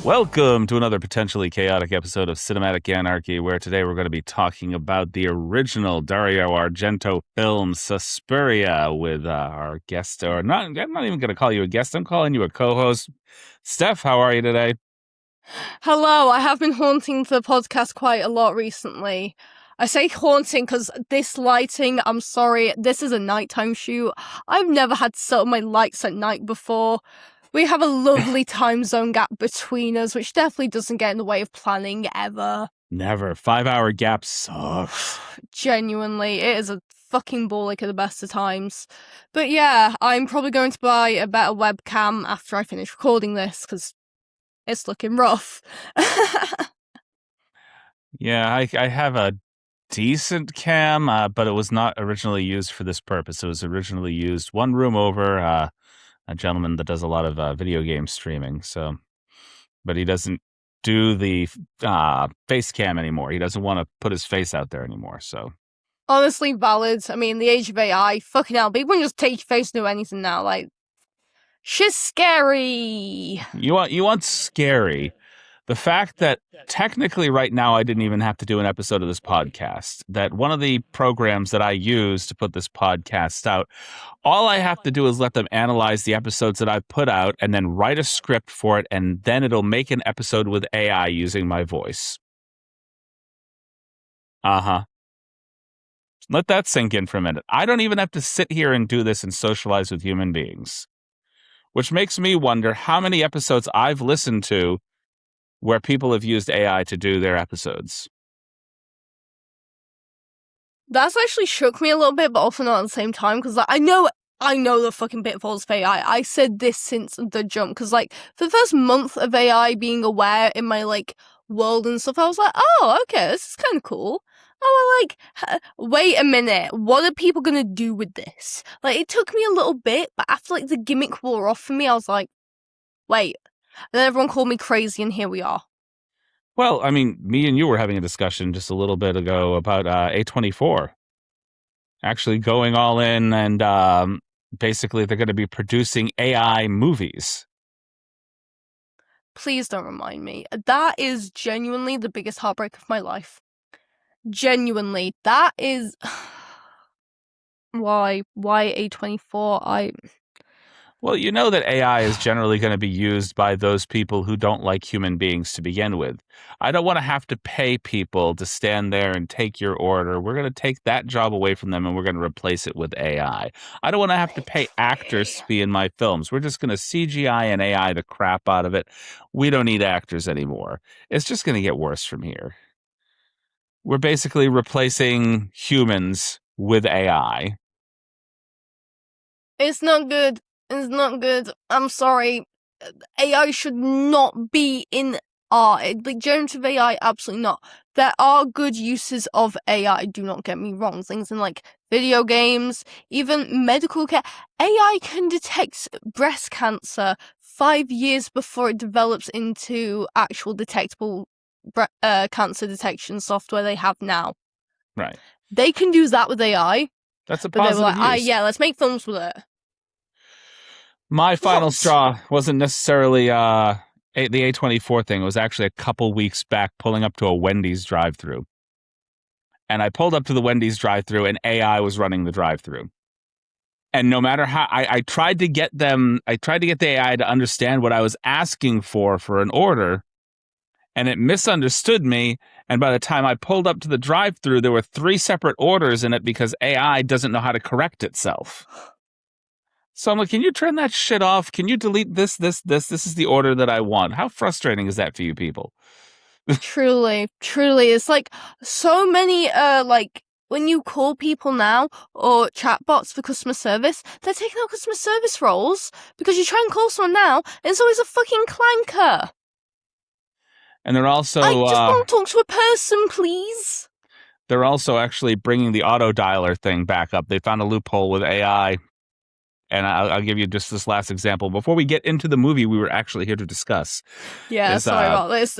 Welcome to another potentially chaotic episode of Cinematic Anarchy, where today we're going to be talking about the original Dario Argento film Suspiria with our guest, or not, I'm not even going to call you a guest, I'm calling you a co-host. Steph, how are you today? Hello, I have been haunting the podcast quite a lot recently. I say haunting because this lighting, I'm sorry, this is a nighttime shoot. I've never had to set up my lights at night before. We have a lovely time zone gap between us, which definitely doesn't get in the way of planning ever. Never. 5-hour gap sucks. Genuinely, it is a fucking ball ache at the best of times. But yeah, I'm probably going to buy a better webcam after I finish recording this, because it's looking rough. Yeah, I have a decent cam, but it was not originally used for this purpose. It was originally used one room over, a gentleman that does a lot of video game streaming. But he doesn't do the face cam anymore. He doesn't want to put his face out there anymore. So Honestly, valid. I mean, the age of AI, fucking hell, people can just take your face and do anything now. Like, shit's scary. you want scary. The fact that technically right now I didn't even have to do an episode of this podcast, that one of the programs that I use to put this podcast out, all I have to do is let them analyze the episodes that I put out and then write a script for it, and then it'll make an episode with AI using my voice. Uh-huh. Let that sink in for a minute. I don't even have to sit here and do this and socialize with human beings, which makes me wonder how many episodes I've listened to where people have used AI to do their episodes. That's actually shook me a little bit, but also not at the same time, because like, I know the fucking pitfalls of AI. I said this since the jump, because like, for the first month of AI being aware in my like world and stuff, I was like, oh, okay, this is kind of cool. Oh, like, wait a minute, what are people gonna do with this? Like, it took me a little bit, but after like the gimmick wore off for me, I was like, wait. And then everyone called me crazy, and here we are. Well, I mean, me and you were having a discussion just a little bit ago about A24 actually going all in, and basically they're going to be producing AI movies. Please don't remind me. That is genuinely the biggest heartbreak of my life. Genuinely, that is why A24. Well, you know that AI is generally going to be used by those people who don't like human beings to begin with. I don't want to have to pay people to stand there and take your order. We're going to take that job away from them and we're going to replace it with AI. I don't want to have to pay actors to be in my films. We're just going to CGI and AI the crap out of it. We don't need actors anymore. It's just going to get worse from here. We're basically replacing humans with AI. It's not good. It's not good. I'm sorry. AI should not be in art. Like, generative AI, absolutely not. There are good uses of AI, do not get me wrong. Things in, like, video games, even medical care. AI can detect breast cancer 5 years before it develops into actual detectable cancer detection software they have now. Right. They can do that with AI. That's a but they were positive like, use. yeah, let's make films with it. My final straw wasn't necessarily the A24 thing. It was actually a couple weeks back pulling up to a Wendy's drive-thru. And I pulled up to the Wendy's drive-thru and AI was running the drive-thru. And no matter how I tried to get the AI to understand what I was asking for an order, and it misunderstood me. And by the time I pulled up to the drive-thru, there were 3 separate orders in it because AI doesn't know how to correct itself. So I'm like, can you turn that shit off? Can you delete this? This is the order that I want. How frustrating is that for you people? Truly. It's like so many, like, when you call people now or chatbots for customer service, they're taking out customer service roles because you try and call someone now and it's always a fucking clanker. And they're also... I just want to talk to a person, please. They're also actually bringing the auto dialer thing back up. They found a loophole with AI. And I'll give you just this last example. Before we get into the movie we were actually here to discuss. Yeah, sorry about this.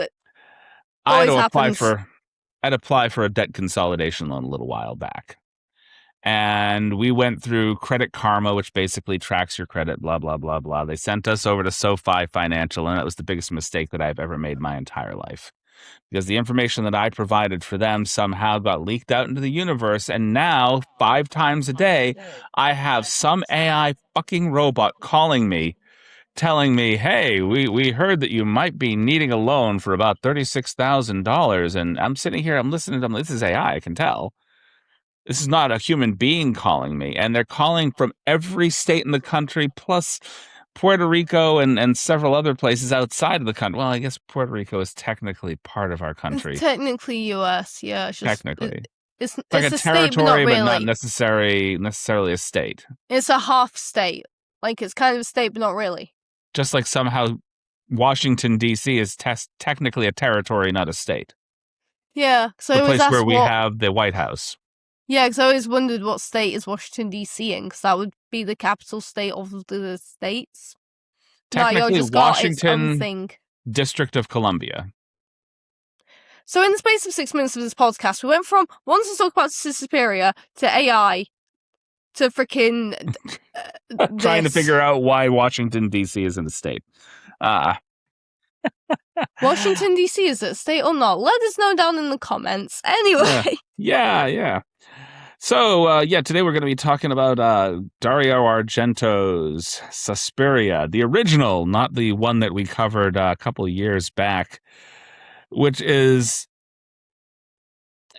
I had to apply for a debt consolidation loan a little while back. And we went through Credit Karma, which basically tracks your credit, blah, blah, blah, blah. They sent us over to SoFi Financial, and that was the biggest mistake that I've ever made my entire life. Because the information that I provided for them somehow got leaked out into the universe, and now, 5 times a day, I have some AI fucking robot calling me, telling me, hey, we heard that you might be needing a loan for about $36,000. And I'm sitting here, I'm listening to them, this is AI, I can tell. This is not a human being calling me. And they're calling from every state in the country, plus Puerto Rico and several other places outside of the country. Well, I guess Puerto Rico is technically part of our country. It's technically US, yeah. It's just, technically. It's like it's a a state, but not territory, really. but not necessarily a state. It's a half state. Like, it's kind of a state, but not really. Just like somehow Washington, D.C. is technically a territory, not a state. Yeah, so the place where we have the White House. Yeah, because I always wondered what state is Washington, D.C. in, because that would be the capital state of the states. Technically, just Washington, District of Columbia. So in the space of 6 minutes of this podcast, we went from wanting to talk about Suspiria to AI to freaking trying to figure out why Washington, D.C. is in the state. Washington, D.C. is it a state or not? Let us know down in the comments. Anyway. Yeah. So, today we're going to be talking about Dario Argento's Suspiria, the original, not the one that we covered a couple of years back, which is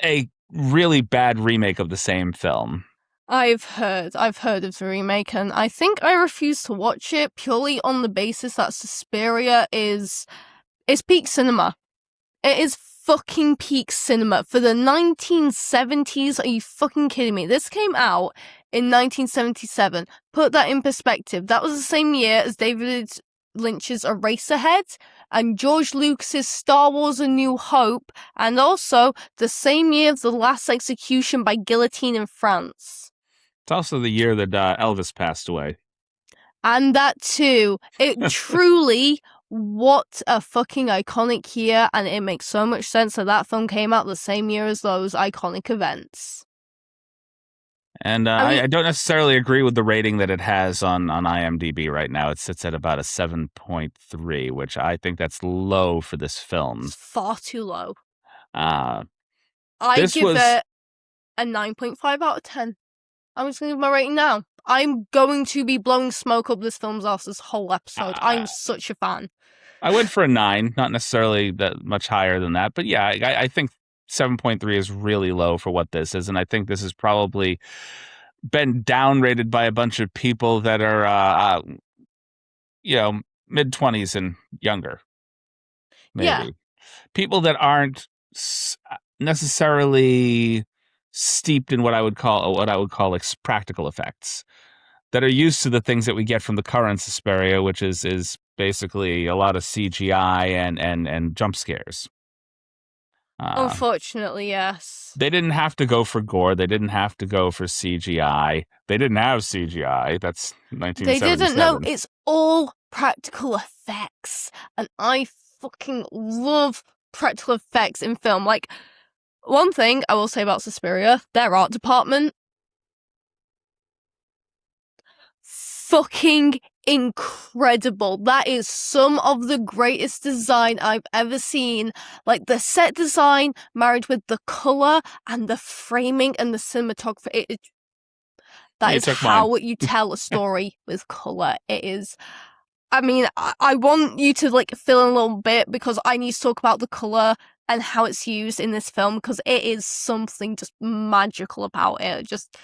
a really bad remake of the same film. I've heard of the remake, and I think I refuse to watch it purely on the basis that Suspiria is peak cinema. It is fucking peak cinema for the 1970s. Are you fucking kidding me? This came out in 1977. Put that in perspective. That was the same year as David Lynch's Eraserhead and George Lucas's Star Wars: A New Hope, and also the same year of the last execution by guillotine in France. It's also the year that Elvis passed away. And that too. It truly... What a fucking iconic year, and it makes so much sense that film came out the same year as those iconic events. And I don't necessarily agree with the rating that it has on IMDb right now. It sits at about a 7.3, which I think that's low for this film. It's far too low. I give it a 9.5 out of 10. I'm just going to give my rating now. I'm going to be blowing smoke up this film's ass this whole episode. I'm such a fan. I went for a 9, not necessarily that much higher than that. But yeah, I think 7.3 is really low for what this is. And I think this has probably been downrated by a bunch of people that are, mid-20s and younger. Maybe. Yeah. People that aren't necessarily steeped in what I would call practical effects, that are used to the things that we get from the current Suspiria, which is basically a lot of CGI and jump scares. Unfortunately, yes. They didn't have to go for gore. They didn't have to go for CGI. They didn't have CGI. That's 1977. They didn't know. It's all practical effects. And I fucking love practical effects in film. Like, one thing I will say about Suspiria, their art department, fucking incredible. That is some of the greatest design I've ever seen. Like, the set design married with the color and the framing and the cinematography. That is how you tell a story with color. It is. I mean, I want you to fill in a little bit because I need to talk about the color and how it's used in this film because it is something just magical about it. Just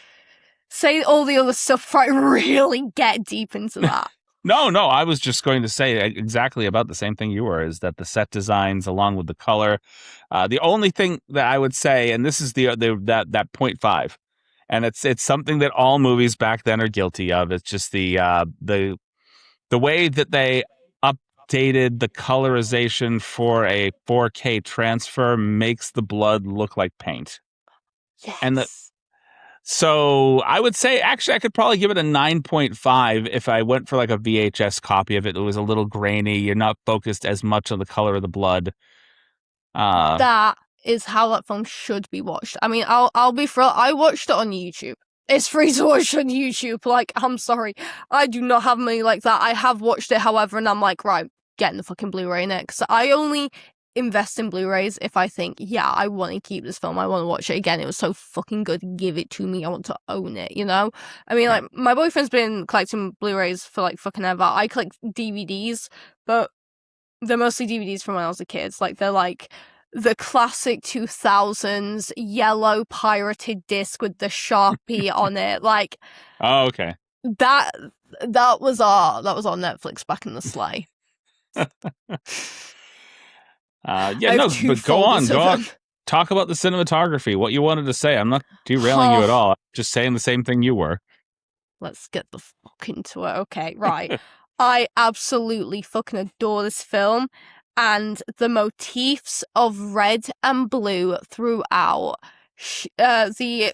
say all the other stuff before I really get deep into that. No, I was just going to say exactly about the same thing you were, is that the set designs along with the color. The only thing that I would say, and this is that 0.5, and it's something that all movies back then are guilty of. It's just the way that they updated the colorization for a 4K transfer makes the blood look like paint. Yes. So I would say, actually, I could probably give it a 9.5 if I went for a VHS copy of it. It was a little grainy. You're not focused as much on the color of the blood. That is how that film should be watched. I mean, I'll be real. I watched it on YouTube. It's free to watch on YouTube. Like, I'm sorry. I do not have money like that. I have watched it, however, and I'm like, right, getting the fucking Blu-ray next. I only invest in Blu-rays if I think, yeah, I want to keep this film. I want to watch it again. It was so fucking good. Give it to me. I want to own it, you know? I mean, Right. like, my boyfriend's been collecting Blu-rays for, like, fucking ever. I collect DVDs, but they're mostly DVDs from when I was a kid. Like, they're, like, the classic 2000s yellow pirated disc with the Sharpie on it. Like, Oh, okay. that was our Netflix back in the sleigh. Yeah, I have no, two but go on. folders of them. Talk about the cinematography. What you wanted to say. I'm not derailing you at all. I'm just saying the same thing you were. Let's get the fuck into it. Okay, right. I absolutely fucking adore this film, and the motifs of red and blue throughout. The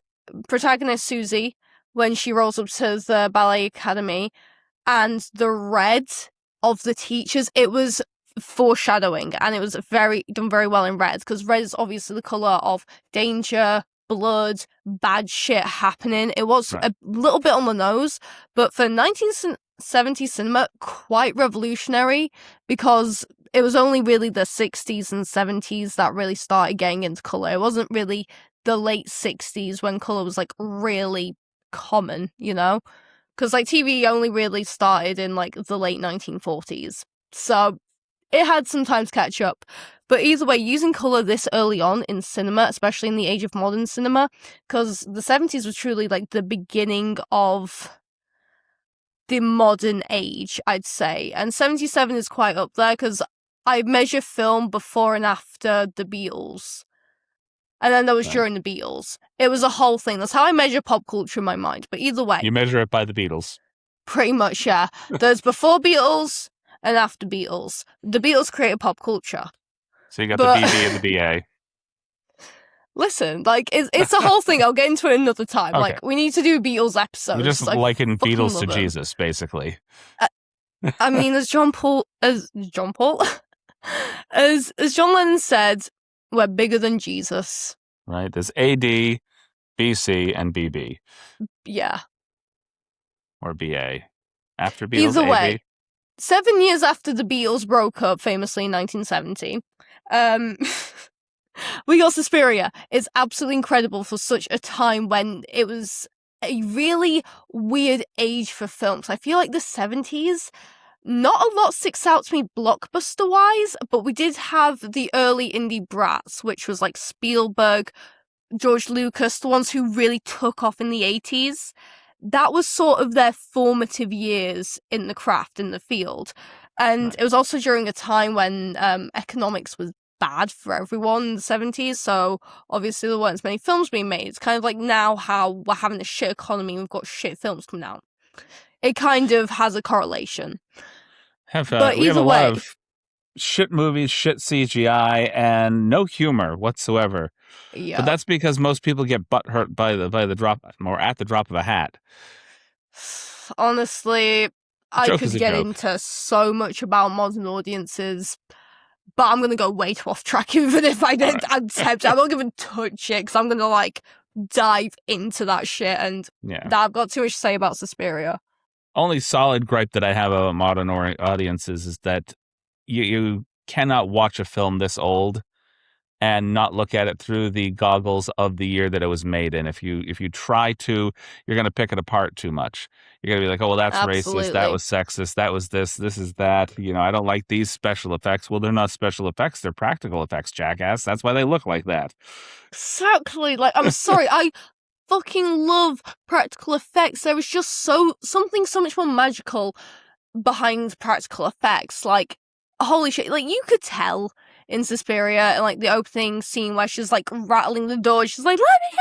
protagonist Susie, when she rolls up to the ballet academy, and the red of the teachers, it was foreshadowing, and it was done very well in red, because red is obviously the color of danger, blood, bad shit happening. It was Right. a little bit on the nose, but for 1970s cinema, quite revolutionary, because it was only really the 60s and 70s that really started getting into color. It wasn't really the late 60s when color was like really common, you know? Because like TV only really started in like the late 1940s. So it had some time to catch up. But either way, using colour this early on in cinema, especially in the age of modern cinema, because the 70s was truly like the beginning of the modern age, I'd say. And 77 is quite up there because I measure film before and after the Beatles. And then there was Right. during the Beatles. It was a whole thing. That's how I measure pop culture in my mind. But either way. You measure it by the Beatles. Pretty much, yeah. There's before Beatles and after Beatles. The Beatles created pop culture. So you got the BB and the BA. Listen, like, it's a whole thing. I'll get into it another time. Okay. Like, we need to do Beatles episodes. You're just I liking fucking Beatles to love them. Jesus, basically. I mean, as John Lennon said, we're bigger than Jesus. Right? There's AD, BC, and BB. Yeah. Or BA. After Beatles, Either way, AB. 7 years after the Beatles broke up, famously in 1970, we got Suspiria. It's absolutely incredible for such a time when it was a really weird age for films. I feel like the 70s, not a lot sticks out to me blockbuster-wise, but we did have the early indie brats, which was like Spielberg, George Lucas, the ones who really took off in the 80s. That was sort of their formative years in the craft, in the field. And Right. it was also during a time when economics was bad for everyone in the 70s, so obviously there weren't as many films being made. It's kind of like now how we're having a shit economy and we've got shit films coming out. It kind of has a correlation. But We have either a lot way, of shit movies, shit CGI, and no humor whatsoever. yeah. But that's because most people get butthurt by the drop, or at the drop of a hat. Honestly, I Joke could is a get joke. into so much about modern audiences, but I'm going to go way too off track even if I did attempt. I'm not going to touch it because I'm going to like dive into that shit, and Yeah. I've got too much to say about Suspiria. Only solid gripe that I have about modern audiences is that you cannot watch a film this old and not look at it through the goggles of the year that it was made in. If you try to, you're going to pick it apart too much. You're going to be like, oh, well, that's racist, that Absolutely. was sexist, that was this is that. You know, I don't like these special effects. Well, they're not special effects, they're practical effects, jackass. That's why they look like that. Exactly. Like, I'm sorry, I fucking love practical effects. There is just something so much more magical behind practical effects. Like, holy shit, like, you could tell in Suspiria, and like the opening scene where she's like rattling the door, she's like, let me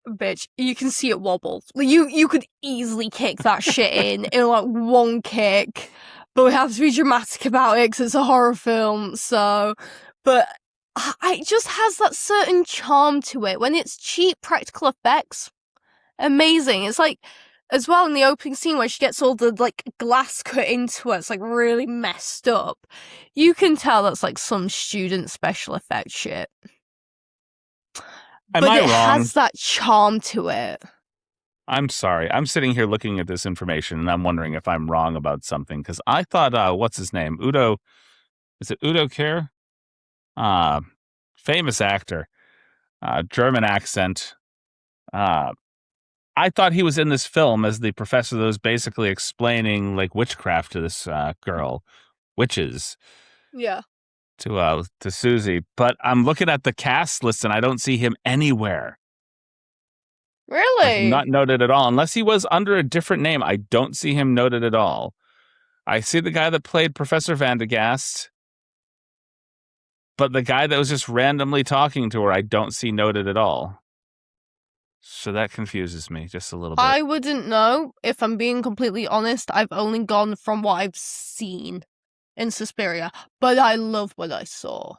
in. Bitch, you can see it wobble. Like, you could easily kick that shit in like one kick, but we have to be dramatic about it because it's a horror film. So, but it just has that certain charm to it when it's cheap practical effects. Amazing. It's like, as well, in the opening scene where she gets all the like glass cut into her, it's like really messed up. You can tell that's like some student special effect shit. Am but I it wrong? has that charm to it. I'm sorry. I'm sitting here looking at this information and I'm wondering if I'm wrong about something because I thought, what's his name? Udo. Is it Udo Kier? Uh, famous actor, German accent. I thought he was in this film as the professor that was basically explaining like witchcraft to this girl, witches Yeah. to Susie. But I'm looking at the cast list and I don't see him anywhere. Like not Really? noted at all, unless he was under a different name. I don't see him noted at all. I see the guy that played Professor Vandegast, but the guy that was just randomly talking to her, I don't see noted at all. So that confuses me just a little bit. I wouldn't know. If I'm being completely honest, I've only gone from what I've seen in Suspiria, but I love what I saw.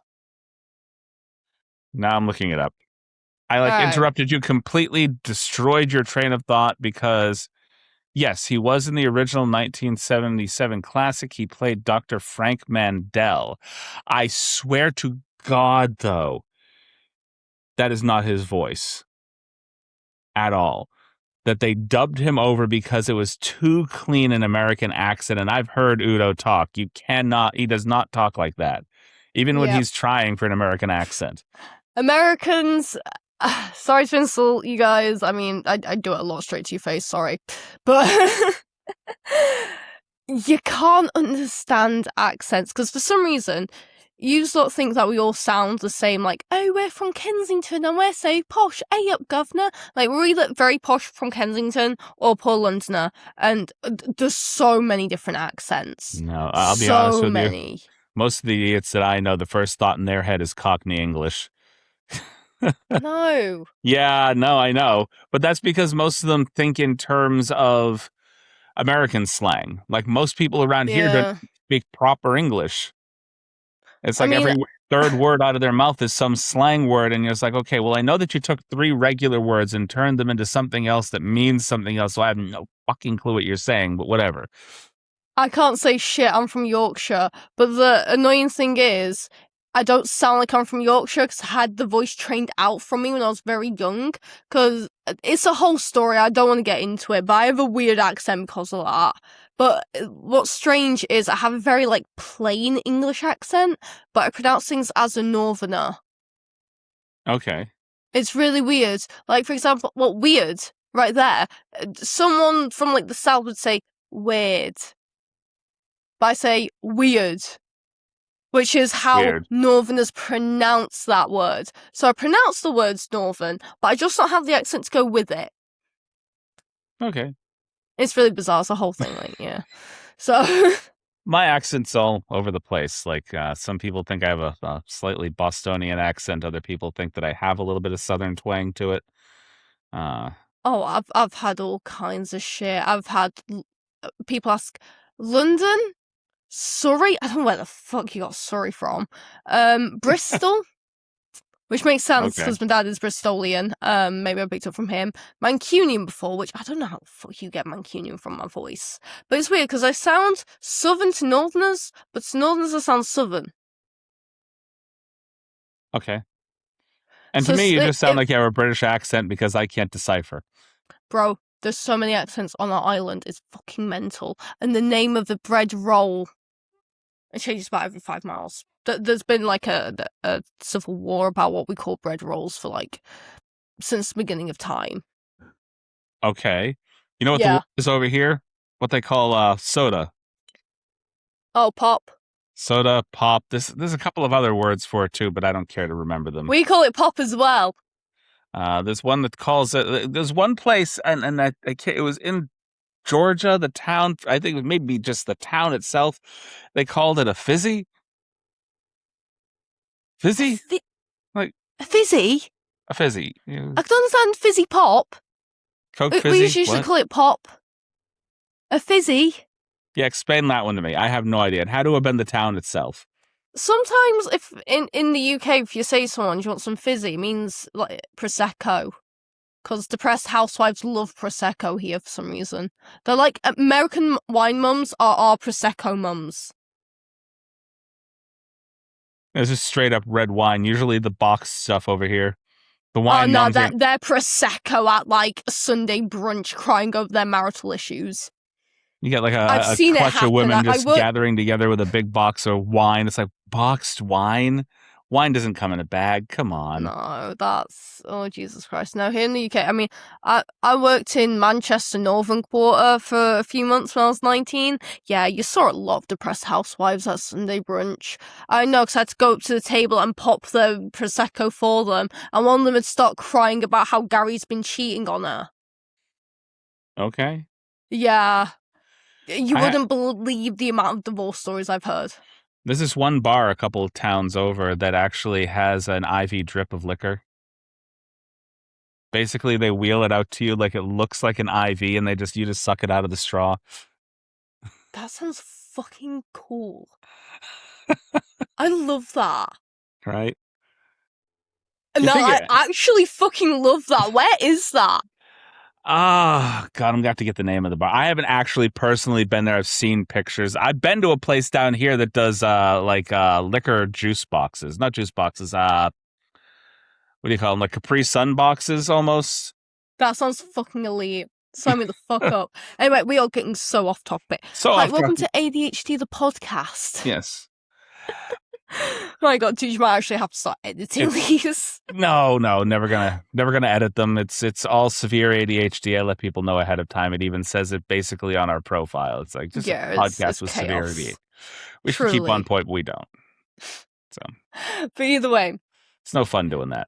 Now I'm looking it up. I Alright. interrupted you completely, destroyed your train of thought because, yes, he was in the original 1977 classic. He played Dr. Frank Mandel. I swear to God, though, that is not his voice at all. That they dubbed him over because it was too clean an American accent. And I've heard Udo talk. He does not talk like that, even when he's trying for an American accent. Americans, sorry to insult you guys. I mean, I do it a lot straight to your face, sorry. But you can't understand accents because for some reason, you sort of think that we all sound the same, like, oh, we're from Kensington and we're so posh. Hey up, governor. Like, we're either very posh from Kensington or poor Londoner. And there's so many different accents. No, I'll be honest with you. Most of the idiots that I know, the first thought in their head is Cockney English. No. Yeah, no, I know. But that's because most of them think in terms of American slang. Like most people around here don't speak proper English. It's like every third word out of their mouth is some slang word. And you're just like, okay, well, I know that you took 3 regular words and turned them into something else that means something else. So I have no fucking clue what you're saying, but whatever. I can't say shit, I'm from Yorkshire. But the annoying thing is, I don't sound like I'm from Yorkshire because I had the voice trained out from me when I was very young. Because it's a whole story, I don't want to get into it, but I have a weird accent because of that. But what's strange is I have a very, like, plain English accent, but I pronounce things as a northerner. Okay. It's really weird. Like, for example, weird, right there. Someone from, like, the south would say, weird. But I say, weird. Which is how northerners pronounce that word. So I pronounce the words northern, but I just don't have the accent to go with it. Okay. It's really bizarre. It's a whole thing, like, yeah. So my accent's all over the place. Like some people think I have a slightly Bostonian accent. Other people think that I have a little bit of Southern twang to it. Oh, I've had all kinds of shit. I've had people ask, London? Surrey? I don't know where the fuck you got Surrey from. Bristol? Which makes sense because my dad is Bristolian. Maybe I picked up from him. Mancunian before, which I don't know how the fuck you get Mancunian from my voice. But it's weird because I sound southern to northerners, but to northerners I sound southern. Okay. And so to me, you just sound like you have a British accent because I can't decipher. Bro, there's so many accents on our island. It's fucking mental. And the name of the bread roll, it changes about every 5 miles. There's been like a civil war about what we call bread rolls for like since the beginning of time. Okay. You know what the word is over here? What they call soda. Oh, pop. Soda, pop. There's a couple of other words for it too, but I don't care to remember them. We call it pop as well. There's one that calls it. There's one place, and it was in Georgia, the town. I think it may be just the town itself. They called it a fizzy. Fizzy? Like a fizzy? A fizzy. Yeah. I can understand fizzy pop. Coke fizzy? We usually call it pop. A fizzy? Yeah, explain that one to me. I have no idea. And how to have been the town itself? Sometimes if in the UK, if you say to someone you want some fizzy, it means like Prosecco. Because depressed housewives love Prosecco here for some reason. They're like, American wine mums are our Prosecco mums. It's just straight up red wine. Usually the box stuff over here. The wine numbs you. they're prosecco at like Sunday brunch, crying over their marital issues. You get like I've a seen it clutch of happen. women just gathering together with a big box of wine. It's like boxed wine. Wine doesn't come in a bag. Come on. No, that's Jesus Christ. No, here in the UK, I mean, I worked in Manchester Northern Quarter for a few months when I was 19. Yeah, you saw a lot of depressed housewives at Sunday brunch. I know, because I had to go up to the table and pop the prosecco for them, and one of them would start crying about how Gary's been cheating on her. Okay. Yeah, you wouldn't believe the amount of divorce stories I've heard. There's this one bar a couple of towns over that actually has an IV drip of liquor. Basically, they wheel it out to you like it looks like an IV, and you just suck it out of the straw. That sounds fucking cool. I love that. Right? No, I actually fucking love that. Where is that? God, I'm gonna have to get the name of the bar. I haven't actually personally been there. I've seen pictures. I've been to a place down here that does liquor juice boxes. Not juice boxes, what do you call them? Like Capri Sun boxes almost. That sounds fucking elite. Sign me the fuck up. Anyway, we are getting so off topic. Welcome to ADHD the podcast. Yes. My God, dude, you might actually have to start editing these. No, never gonna edit them. It's all severe ADHD. I let people know ahead of time. It even says it basically on our profile. It's like just a podcast with severe ADHD. We should keep on point, but we don't. So, but either way, it's no fun doing that.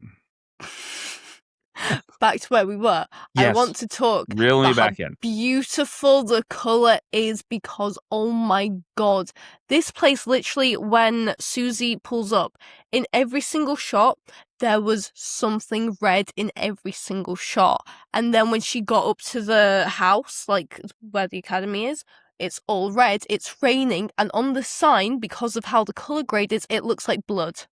Back to where we were. Yes. I want to talk about how beautiful the colour is, because oh my God, this place literally, when Susie pulls up, in every single shot there was something red in every single shot, and then when she got up to the house, like where the academy is, it's all red, it's raining, and on the sign, because of how the colour grade is, it looks like blood.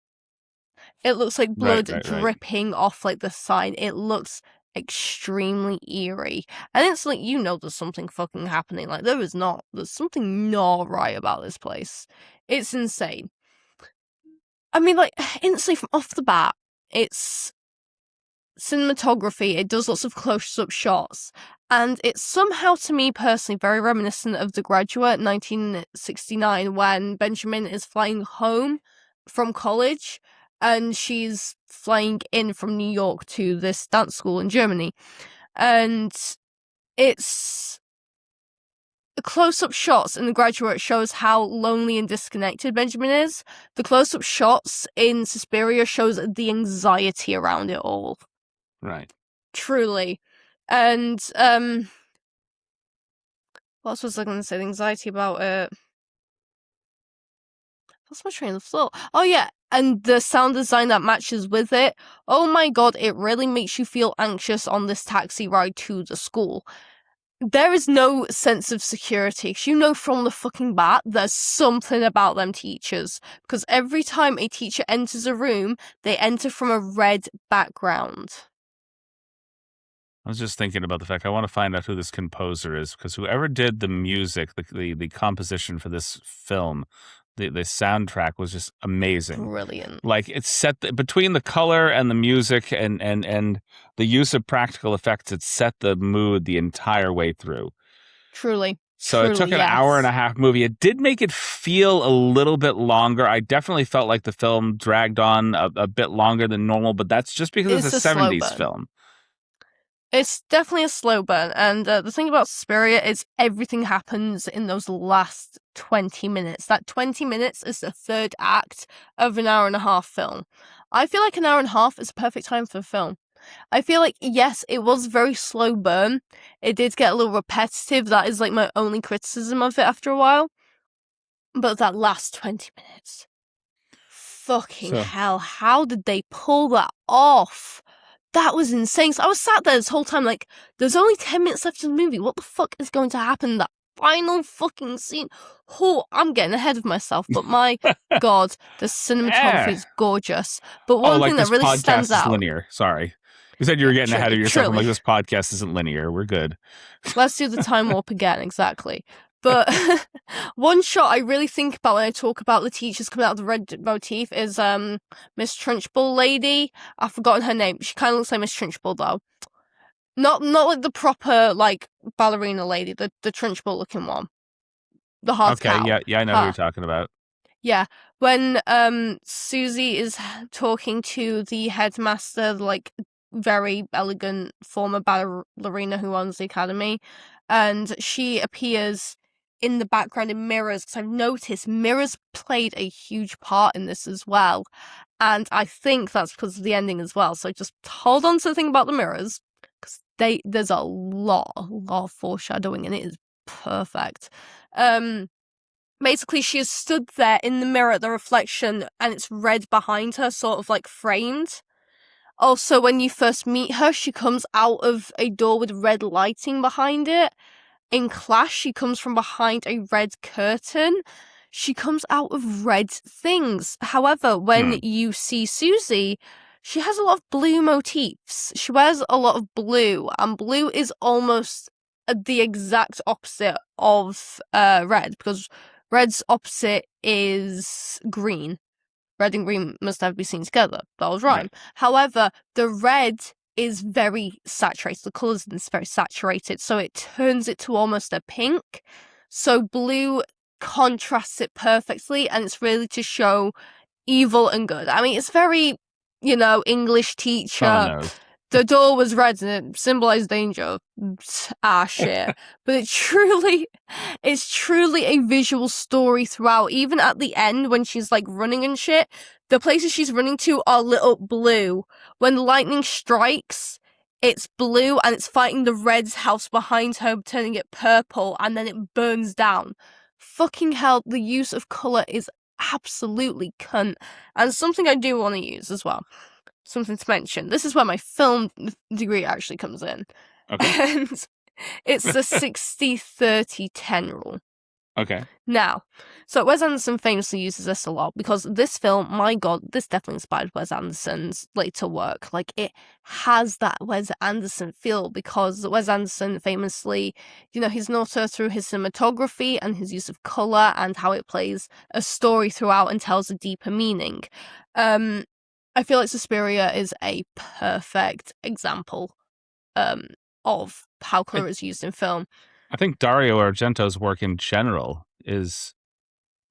It looks like blood dripping off like the sign. It looks extremely eerie. And it's like, there's something fucking happening. Like, there's something not right about this place. It's insane. I mean, like, instantly from off the bat, it's cinematography. It does lots of close-up shots. And it's somehow, to me personally, very reminiscent of The Graduate, 1969, when Benjamin is flying home from college. And she's flying in from New York to this dance school in Germany. And it's the close-up shots in The Graduate shows how lonely and disconnected Benjamin is. The close-up shots in Suspiria shows the anxiety around it all. Right. Truly. And, what else was I going to say? The anxiety about it. What's my train of thought? Oh, yeah. And the sound design that matches with it. Oh my God, it really makes you feel anxious on this taxi ride to the school. There is no sense of security. From the fucking bat, there's something about them teachers. Because every time a teacher enters a room, they enter from a red background. I was just thinking about the fact I want to find out who this composer is, because whoever did the music, the composition for this film, the soundtrack was just amazing. Brilliant. Like, it's set between the color and the music and the use of practical effects, it set the mood the entire way through. Truly. So it took an hour and a half movie. It did make it feel a little bit longer. I definitely felt like the film dragged on a bit longer than normal, but that's just because it's a 70s film. It's definitely a slow burn, and the thing about Suspiria is everything happens in those last 20 minutes. That 20 minutes is the third act of an hour and a half film. I feel like an hour and a half is a perfect time for a film. I feel like, yes, it was a very slow burn. It did get a little repetitive. That is like my only criticism of it after a while. But that last 20 minutes, fucking hell, how did they pull that off? That was insane. So I was sat there this whole time like, there's only 10 minutes left of the movie. What the fuck is going to happen? That final fucking scene. Oh, I'm getting ahead of myself. But my God, the cinematography is gorgeous. But one thing that really stands out. Linear. Sorry. You said you were getting ahead of yourself. I'm like, this podcast isn't linear. We're good. Let's do the time warp again. Exactly. But one shot I really think about when I talk about the teachers coming out of the red motif is Miss Trunchbull lady. I've forgotten her name. She kind of looks like Miss Trunchbull though. Not like the proper like ballerina lady, the Trunchbull looking one. The hard Okay, cow. yeah, I know who you're talking about. Yeah, when Susie is talking to the headmaster, like very elegant former ballerina who owns the academy, and she appears in the background in mirrors, because I've noticed mirrors played a huge part in this as well, and I think that's because of the ending as well. So just hold on to the thing about the mirrors, because there's a lot of foreshadowing, and it is perfect. Basically, she has stood there in the mirror at the reflection, and it's red behind her, sort of like framed. Also, when you first meet her, she comes out of a door with red lighting behind it. In class, she comes from behind a red curtain. She comes out of red things. However, when you see Susie, she has a lot of blue motifs. She wears a lot of blue, and blue is almost the exact opposite of red, because red's opposite is green. Red and green must never be seen together. That was rhyme. Right. However, the red is very saturated. The colours in this very saturated, so it turns it to almost a pink. So blue contrasts it perfectly, and it's really to show evil and good. I mean, it's very, English teacher. Someone knows. The door was red and it symbolized danger. Shit. But it's truly a visual story throughout. Even at the end when she's like running and shit, the places she's running to are lit up blue. When lightning strikes, it's blue and it's fighting the red's house behind her, turning it purple, and then it burns down. Fucking hell, the use of colour is absolutely cunt. And something I do want to use as well. Something to mention. This is where my film degree actually comes in. Okay. And it's the 60-30-10 rule. Okay. Now, so Wes Anderson famously uses this a lot because this film, my god, this definitely inspired Wes Anderson's later work. Like, it has that Wes Anderson feel because Wes Anderson famously, he's an author through his cinematography and his use of colour and how it plays a story throughout and tells a deeper meaning. I feel like Suspiria is a perfect example of how colour is used in film. I think Dario Argento's work in general is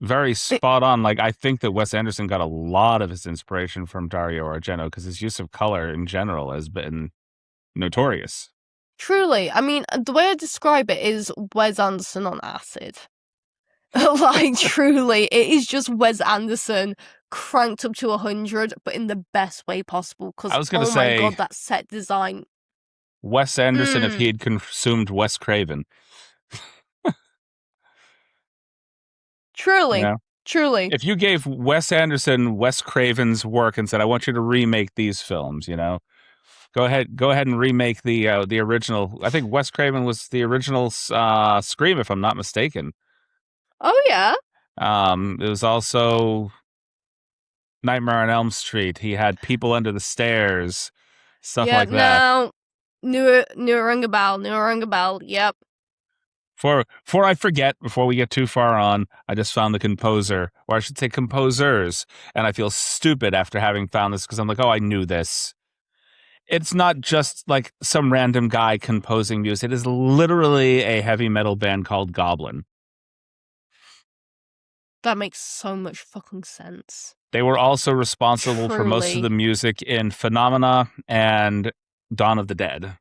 very spot on. Like, I think that Wes Anderson got a lot of his inspiration from Dario Argento because his use of color in general has been notorious. Truly. I mean, the way I describe it is Wes Anderson on acid. Like, truly, it is just Wes Anderson cranked up to 100, but in the best way possible. Because, I was gonna my say, god, that set design. Wes Anderson if he had consumed Wes Craven. Truly. Truly. If you gave Wes Anderson Wes Craven's work and said, I want you to remake these films, go ahead and remake the original. I think Wes Craven was the original Scream, if I'm not mistaken. Oh, yeah. It was also Nightmare on Elm Street. He had People Under the Stairs, stuff like that. New ring a bell. Yep. Before I forget, before we get too far on, I just found the composer, or I should say composers, and I feel stupid after having found this because I'm like, oh, I knew this. It's not just like some random guy composing music. It is literally a heavy metal band called Goblin. That makes so much fucking sense. They were also responsible for most of the music in Phenomena and Dawn of the Dead.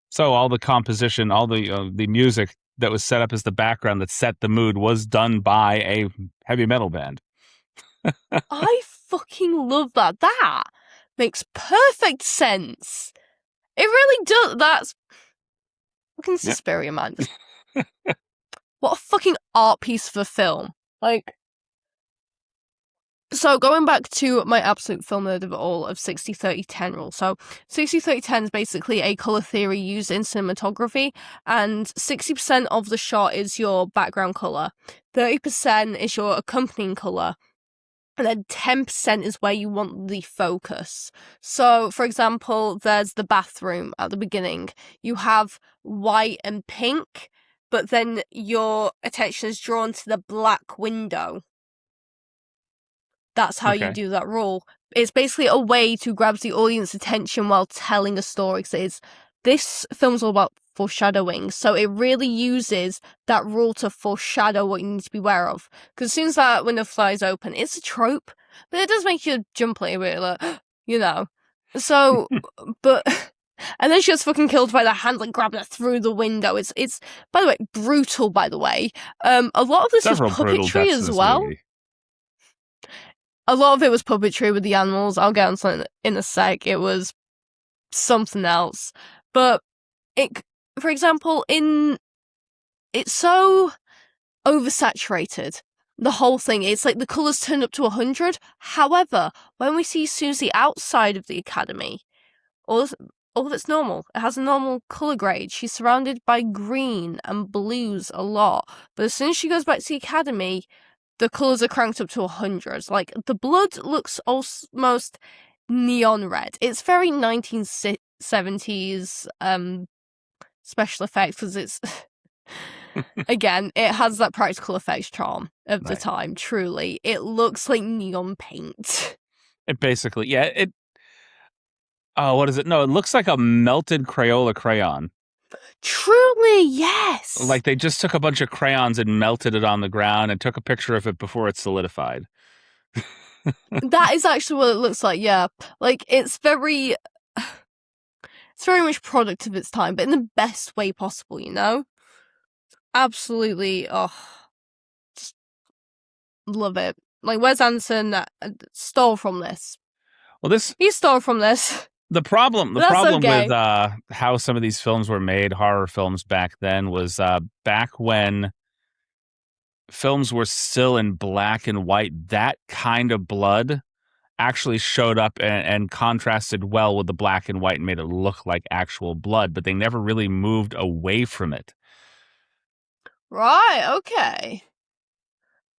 So all the composition, all the music that was set up as the background that set the mood was done by a heavy metal band. I fucking love that. That makes perfect sense. It really does. That's fucking Suspiria, man. What a fucking art piece of a film. Like, so going back to my absolute film nerd of it all of 60-30-10 rule. So 60-30-10 is basically a colour theory used in cinematography, and 60% of the shot is your background colour, 30% is your accompanying colour, and then 10% is where you want the focus. So, for example, there's the bathroom at the beginning. You have white and pink, but then your attention is drawn to the black window. That's how you do that rule. It's basically a way to grab the audience attention while telling a story. Because this film's all about foreshadowing, so it really uses that rule to foreshadow what you need to be aware of. Because as soon as that window flies open, it's a trope, but it does make you jump a little bit, like, you know. So, but and then she gets fucking killed by the hand, like grabbing her through the window. It's by the way brutal. By the way, a lot of this Several was brutal puppetry deaths as in this well. movie. A lot of it was puppetry with the animals. I'll get on something in a sec. It was something else. But for example, it's so oversaturated. The whole thing, it's like the colours turned up to 100. However, when we see Susie outside of the academy, all of it's normal. It has a normal colour grade. She's surrounded by green and blues a lot. But as soon as she goes back to the academy, the colours are cranked up to 100. Like, the blood looks almost neon red. It's very 1970s special effects, because it's... Again, it has that practical effects charm of the time, truly. It looks like neon paint. It basically, what is it? No, it looks like a melted Crayola crayon. Truly, yes. Like they just took a bunch of crayons and melted it on the ground and took a picture of it before it solidified. That is actually what it looks like, yeah. Like, it's very much product of its time, but in the best way possible, you know? Absolutely, just love it. Like, Wes Anderson stole from this. Well, he stole from this. The problem with how some of these films were made, horror films back then, was back when films were still in black and white, that kind of blood actually showed up and contrasted well with the black and white and made it look like actual blood, but they never really moved away from it. Right, okay.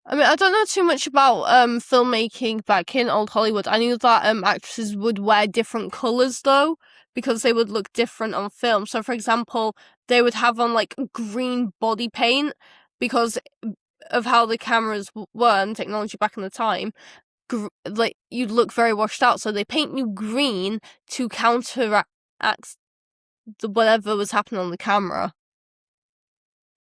I mean, I don't know too much about filmmaking back in old Hollywood. I knew that actresses would wear different colours, though, because they would look different on film. So, for example, they would have on, like, green body paint because of how the cameras were and technology back in the time. Like, you'd look very washed out, so they paint you green to counteract whatever was happening on the camera.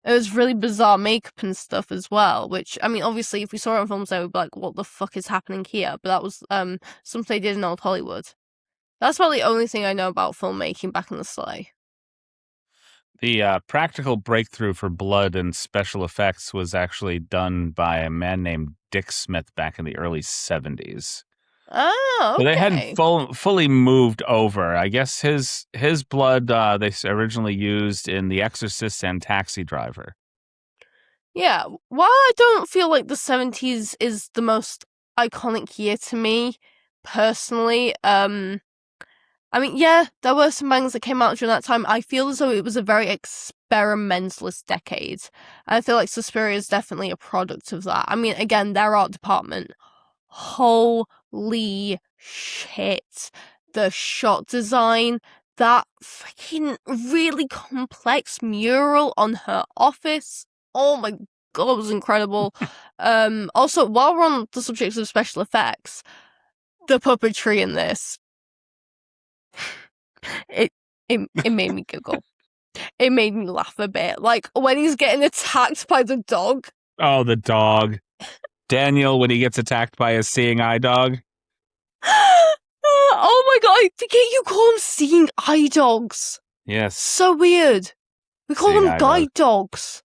It was really bizarre makeup and stuff as well, which, I mean, obviously, if we saw it on films, they would be like, what the fuck is happening here? But that was something they did in old Hollywood. That's about the only thing I know about filmmaking back in the sleigh. The practical breakthrough for blood and special effects was actually done by a man named Dick Smith back in the early 70s. Oh, okay. So they hadn't fully moved over. I guess his blood they originally used in The Exorcist and Taxi Driver. Yeah, while I don't feel like the 70s is the most iconic year to me, personally, I mean, yeah, there were some bangs that came out during that time. I feel as though it was a very experimentalist decade. I feel like Suspiria is definitely a product of that. I mean, again, their art department, holy shit. The shot design, that freaking really complex mural on her office. Oh my god, it was incredible. Also, while we're on the subject of special effects, the puppetry in this, it made me giggle. It made me laugh a bit. Like, when he's getting attacked by the dog. Oh, the dog. Daniel, when he gets attacked by a seeing eye dog. Oh my god, I forget you call them seeing eye dogs. Yes. So weird. We call them guide dogs.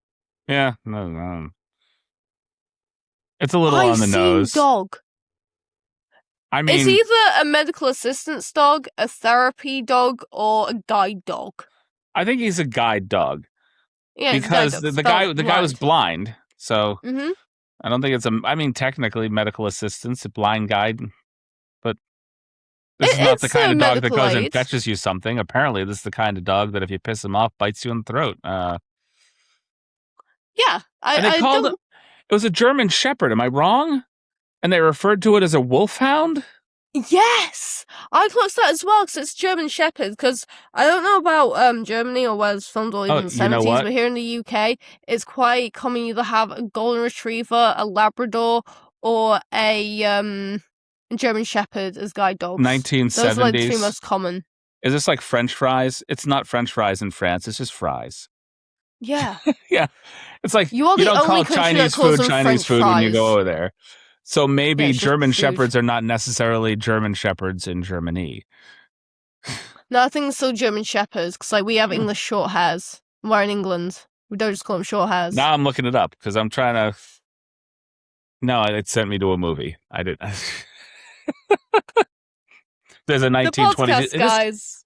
Yeah, no. It's a little on the nose. Dog. I mean, it's either a medical assistance dog, a therapy dog, or a guide dog. I think he's a guide dog. Yeah, because the guy was blind, so I don't think it's I mean, technically medical assistance, a blind guide, but this is not the kind of dog that goes and fetches you something. Apparently, this is the kind of dog that if you piss him off, bites you in the throat. Yeah, it was a German Shepherd. Am I wrong? And they referred to it as a wolfhound? Yes, I clocked that as well because it's German Shepherd. Because I don't know about Germany or where it's filmed, or even the you know 70s, what? but here in the UK, it's quite common you either have a Golden Retriever, a Labrador, or a German Shepherd as guide dogs. 1970s. Those are like the three most common. Is this like French fries? It's not French fries in France. It's just fries. Yeah. Yeah. It's like You are the don't only call country that Chinese calls food them Chinese French food when you go fries. over there. So maybe Yeah, it's just German food. Shepherds are not necessarily German Shepherds in Germany. No, I think it's still German Shepherds because like we have English short hairs. We're in England. We don't just call them short hairs. Now I'm looking it up because I'm trying to. No, it sent me to a movie. I did. There's a 1920. The podcast, guys.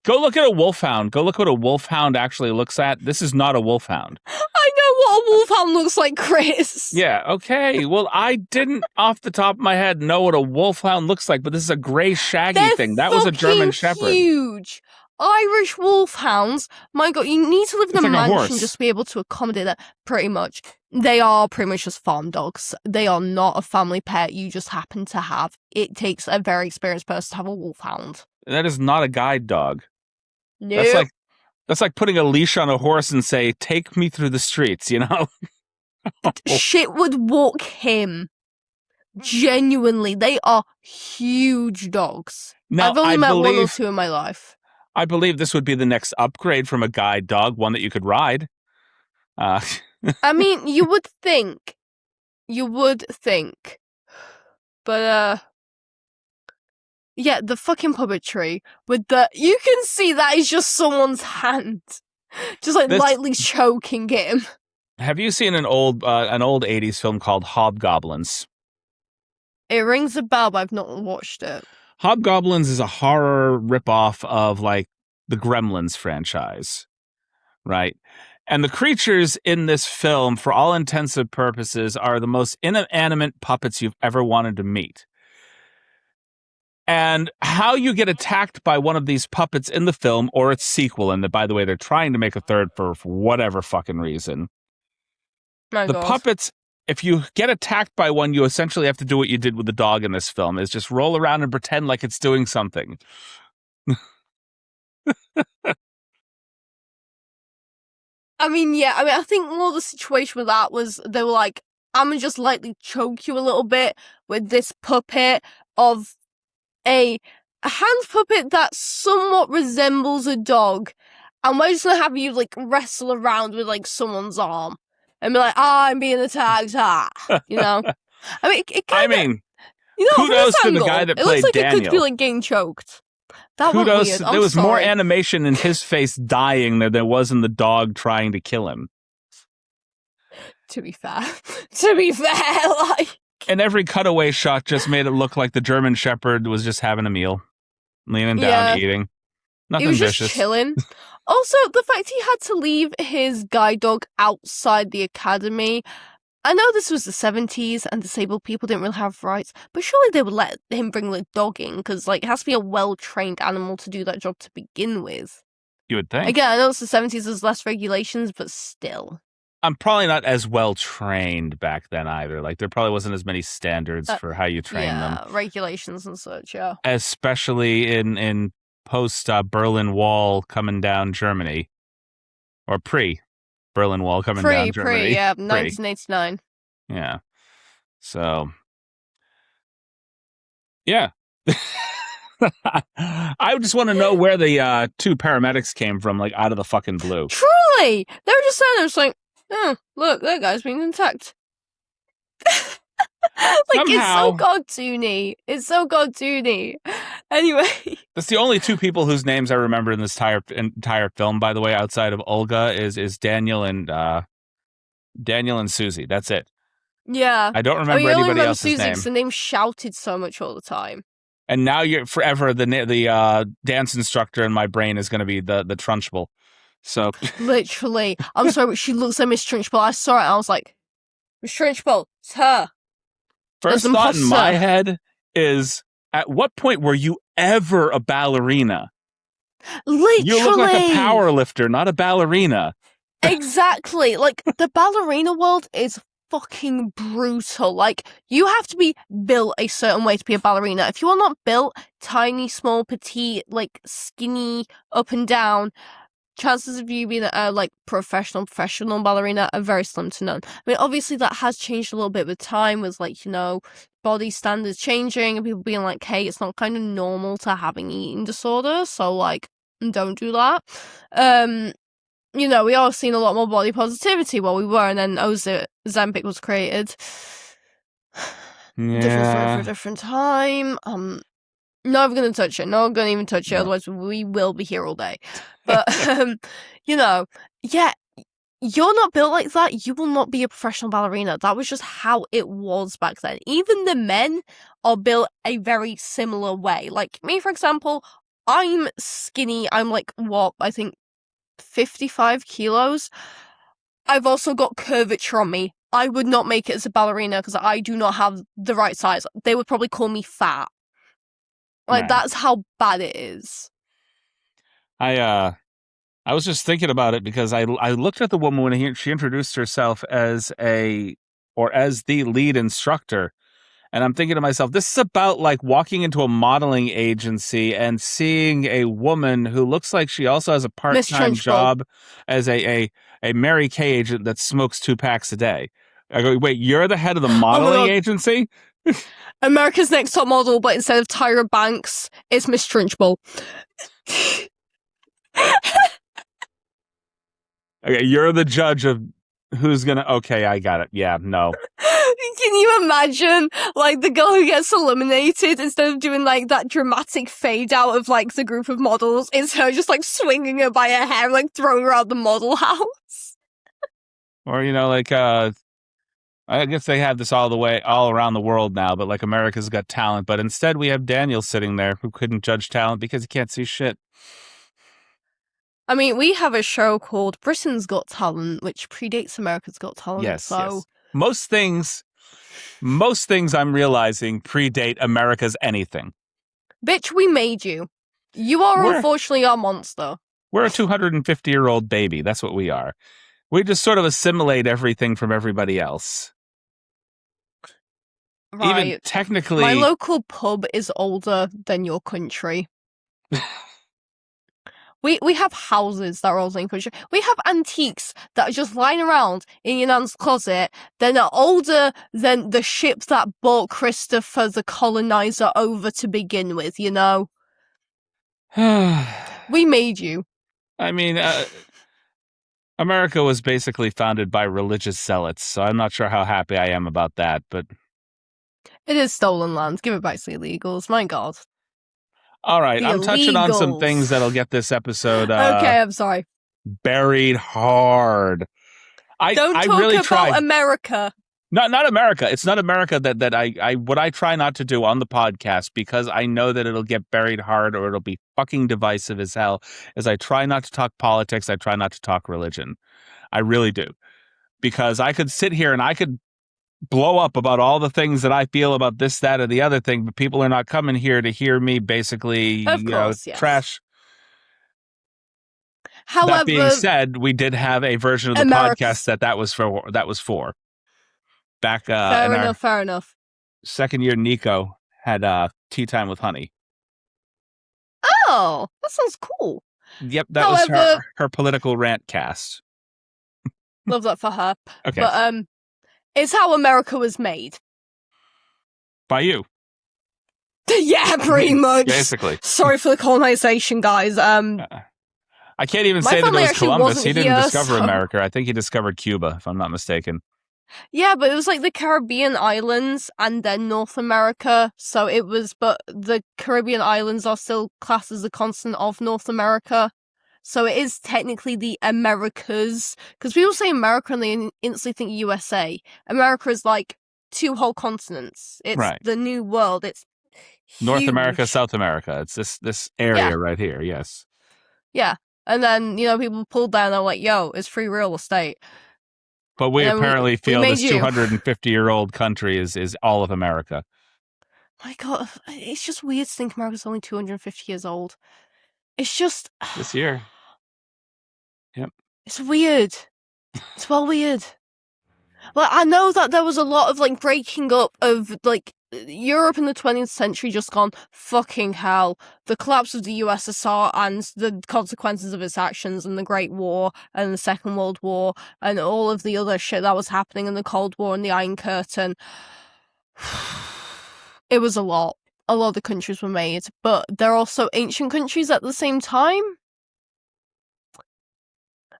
Go look at a wolfhound. Go look what a wolfhound actually looks at. This is not a wolfhound. I know what a wolfhound looks like, Chris. Yeah, okay. Well, I didn't off the top of my head know what a wolfhound looks like, but this is a gray shaggy thing. That was a German Shepherd. Huge. Irish wolfhounds. My God, you need to live in a mansion just to be able to accommodate that. Pretty much. They are pretty much just farm dogs. They are not a family pet you just happen to have. It takes a very experienced person to have a wolfhound. That is not a guide dog. No. That's like putting a leash on a horse and say, "Take me through the streets," you know? Shit would walk him. Genuinely, they are huge dogs. Now, I've only met one or two in my life. I believe this would be the next upgrade from a guide dog, one that you could ride. I mean, you would think. But, yeah, the fucking puppetry with you can see that is just someone's hand. Just like lightly choking him. Have you seen an old 80s film called Hobgoblins? It rings a bell, but I've not watched it. Hobgoblins is a horror ripoff of like the Gremlins franchise, right? And the creatures in this film, for all intents and purposes, are the most inanimate puppets you've ever wanted to meet. And how you get attacked by one of these puppets in the film or its sequel, and by the way, they're trying to make a third for whatever fucking reason. My God. Puppets, if you get attacked by one, you essentially have to do what you did with the dog in this film, is just roll around and pretend like it's doing something. I think more the situation with that was they were like, I'm gonna just lightly choke you a little bit with this puppet of a hand puppet that somewhat resembles a dog, and we're just gonna have you like wrestle around with like someone's arm and be like, I'm being attacked, you know? I mean, kudos to the guy that played Daniel. It looks like it could be like getting choked. That was weird. There was more animation in his face dying than there was in the dog trying to kill him. To be fair, like... And every cutaway shot just made it look like the German Shepherd was just having a meal, leaning down, eating. Nothing vicious. He was just chilling. Also, the fact he had to leave his guide dog outside the academy. I know this was the 70s and disabled people didn't really have rights, but surely they would let him bring the dog in because, like, it has to be a well-trained animal to do that job to begin with. You would think. Again, I know it's the 70s, there's less regulations, but still. I'm probably not as well-trained back then either. Like, there probably wasn't as many standards for how you train them. Yeah, regulations and such, yeah. Especially in post-Berlin Wall coming down Germany. Or pre-Berlin Wall coming down Germany. Yeah, 1989. Yeah. So, yeah. I just want to know where the two paramedics came from, like, out of the fucking blue. Truly! They were just standing there, just like, oh, look, that guy's being attacked. Like, somehow, it's so cartoony. Anyway. That's the only two people whose names I remember in this entire film, by the way, outside of Olga, is Daniel and Susie. That's it. Yeah. I don't remember anybody else's Susie, name. The name shouted so much all the time. And now you're forever the dance instructor in my brain is going to be the Trunchbull. So literally, I'm sorry, but she looks like Miss Trunchbull. I saw it, and I was like, Miss Trunchbull, it's her. First thought in my head is, at what point were you ever a ballerina? Literally, you look like a power lifter, not a ballerina. Exactly. Like, the ballerina world is fucking brutal. Like, you have to be built a certain way to be a ballerina. If you are not built tiny, small, petite, like skinny, up and down, chances of you being a like professional ballerina are very slim to none. I mean, obviously that has changed a little bit with time, with like, you know, body standards changing and people being like, hey, it's not kind of normal to have an eating disorder, so like, don't do that. You know, we all seen a lot more body positivity while we were, and then Ozempic was created. Yeah. Different story for a different time. Not gonna touch it. Not gonna even touch it. No. Otherwise, we will be here all day. But you know, yeah, you're not built like that. You will not be a professional ballerina. That was just how it was back then. Even the men are built a very similar way. Like me, for example, I'm skinny. I'm like what I think 55 kilos. I've also got curvature on me. I would not make it as a ballerina because I do not have the right size. They would probably call me fat. Like, Right. that's how bad it is. I was just thinking about it because I looked at the woman when she introduced herself as the lead instructor, and I'm thinking to myself, this is about like walking into a modeling agency and seeing a woman who looks like she also has a part-time job as a Mary Kay agent that smokes 2 packs a day. I go, wait, you're the head of the modeling agency? America's Next Top Model, but instead of Tyra Banks, it's Miss Trunchbull. Okay, you're the judge of who's gonna. Okay, I got it. Yeah, no. Can you imagine, like, the girl who gets eliminated, instead of doing, like, that dramatic fade out of, like, the group of models, it's her just, like, swinging her by her hair, like, throwing her out the model house? Or, you know, like, I guess they have this all around the world now, but, like, America's Got Talent. But instead, we have Daniel sitting there who couldn't judge talent because he can't see shit. I mean, we have a show called Britain's Got Talent, which predates America's Got Talent, Yes. Yes. Most things I'm realizing predate America's anything. Bitch, we made you. You are unfortunately our monster. We're a 250-year-old baby. That's what we are. We just sort of assimilate everything from everybody else. Right. Even technically... My local pub is older than your country. We have houses that are older than your country. We have antiques that are just lying around in your nan's closet that are older than the ship that brought Christopher the colonizer over to begin with, you know? We made you. I mean, America was basically founded by religious zealots, so I'm not sure how happy I am about that, but... It is stolen land. Give it back to the illegals. My God. All right, I'm touching on some things that'll get this episode... okay, I'm sorry. Buried hard. Don't talk really about tried. America. Not America. It's not America that I try not to do on the podcast, because I know that it'll get buried hard or it'll be fucking divisive as hell, is I try not to talk politics. I try not to talk religion. I really do. Because I could sit here and I could blow up about all the things that I feel about this, that, or the other thing, but people are not coming here to hear me basically, yes. trash. However, that being said, we did have a version of the podcast that was for. Back fair enough. Second year, Nico had Tea Time with Honey. Oh, that sounds cool. Yep, that was her political rant cast. Love that for her. Okay. But it's how America was made. By you. Yeah, pretty much. Basically. Sorry for the colonization, guys. I can't even say that it was Columbus. He didn't discover America. I think he discovered Cuba, if I'm not mistaken. Yeah, but it was like the Caribbean islands and then North America. So it was, but the Caribbean islands are still classed as a continent of North America. So it is technically the Americas. Because people say America and they instantly think USA. America is like 2 whole continents. It's the new world. It's huge. North America, South America. It's this area right here, yes. Yeah. And then, people pulled down, they're like, yo, it's free real estate. But we apparently feel this 250-year-old country is all of America. My God, it's just weird to think America's only 250 years old. It's just... This year. Yep. It's weird. It's well weird. Well, I know that there was a lot of like breaking up of like Europe in the 20th century just gone fucking hell. The collapse of the USSR and the consequences of its actions and the Great War and the Second World War and all of the other shit that was happening in the Cold War and the Iron Curtain. It was a lot. A lot of the countries were made, but they're also ancient countries at the same time.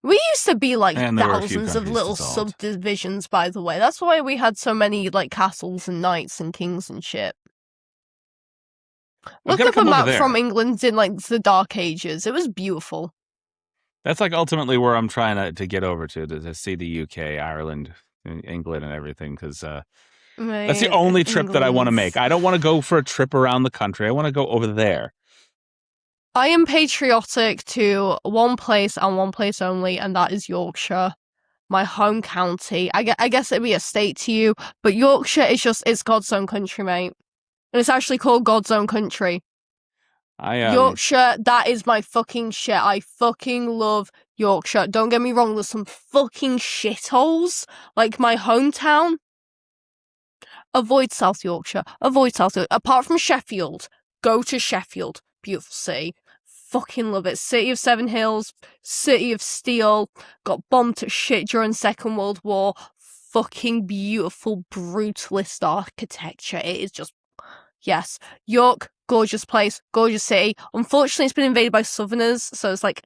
We used to be like And there were a few thousands of countries little dissolved. subdivisions, by the way. That's why we had so many like castles and knights and kings and shit. Look gotta up a come over map there. from England in like the Dark Ages. It was beautiful. That's like ultimately where I'm trying to get over to see the UK, Ireland, England, and everything, because that's the only trip that I want to make. I don't want to go for a trip around the country. I want to go over there. I am patriotic to one place and one place only, and that is Yorkshire, my home county. I guess it'd be a state to you, but Yorkshire is it's God's own country, mate. And it's actually called God's own country. Yorkshire, that is my fucking shit. I fucking love Yorkshire. Don't get me wrong, there's some fucking shitholes, like my hometown. Avoid South Yorkshire. Avoid South Yorkshire. Apart from Sheffield, go to Sheffield. Beautiful city. Fucking love it. City of Seven Hills. City of Steel. Got bombed to shit during Second World War. Fucking beautiful, brutalist architecture. It is just... Yes. York, gorgeous place. Gorgeous city. Unfortunately, it's been invaded by Southerners, so it's like...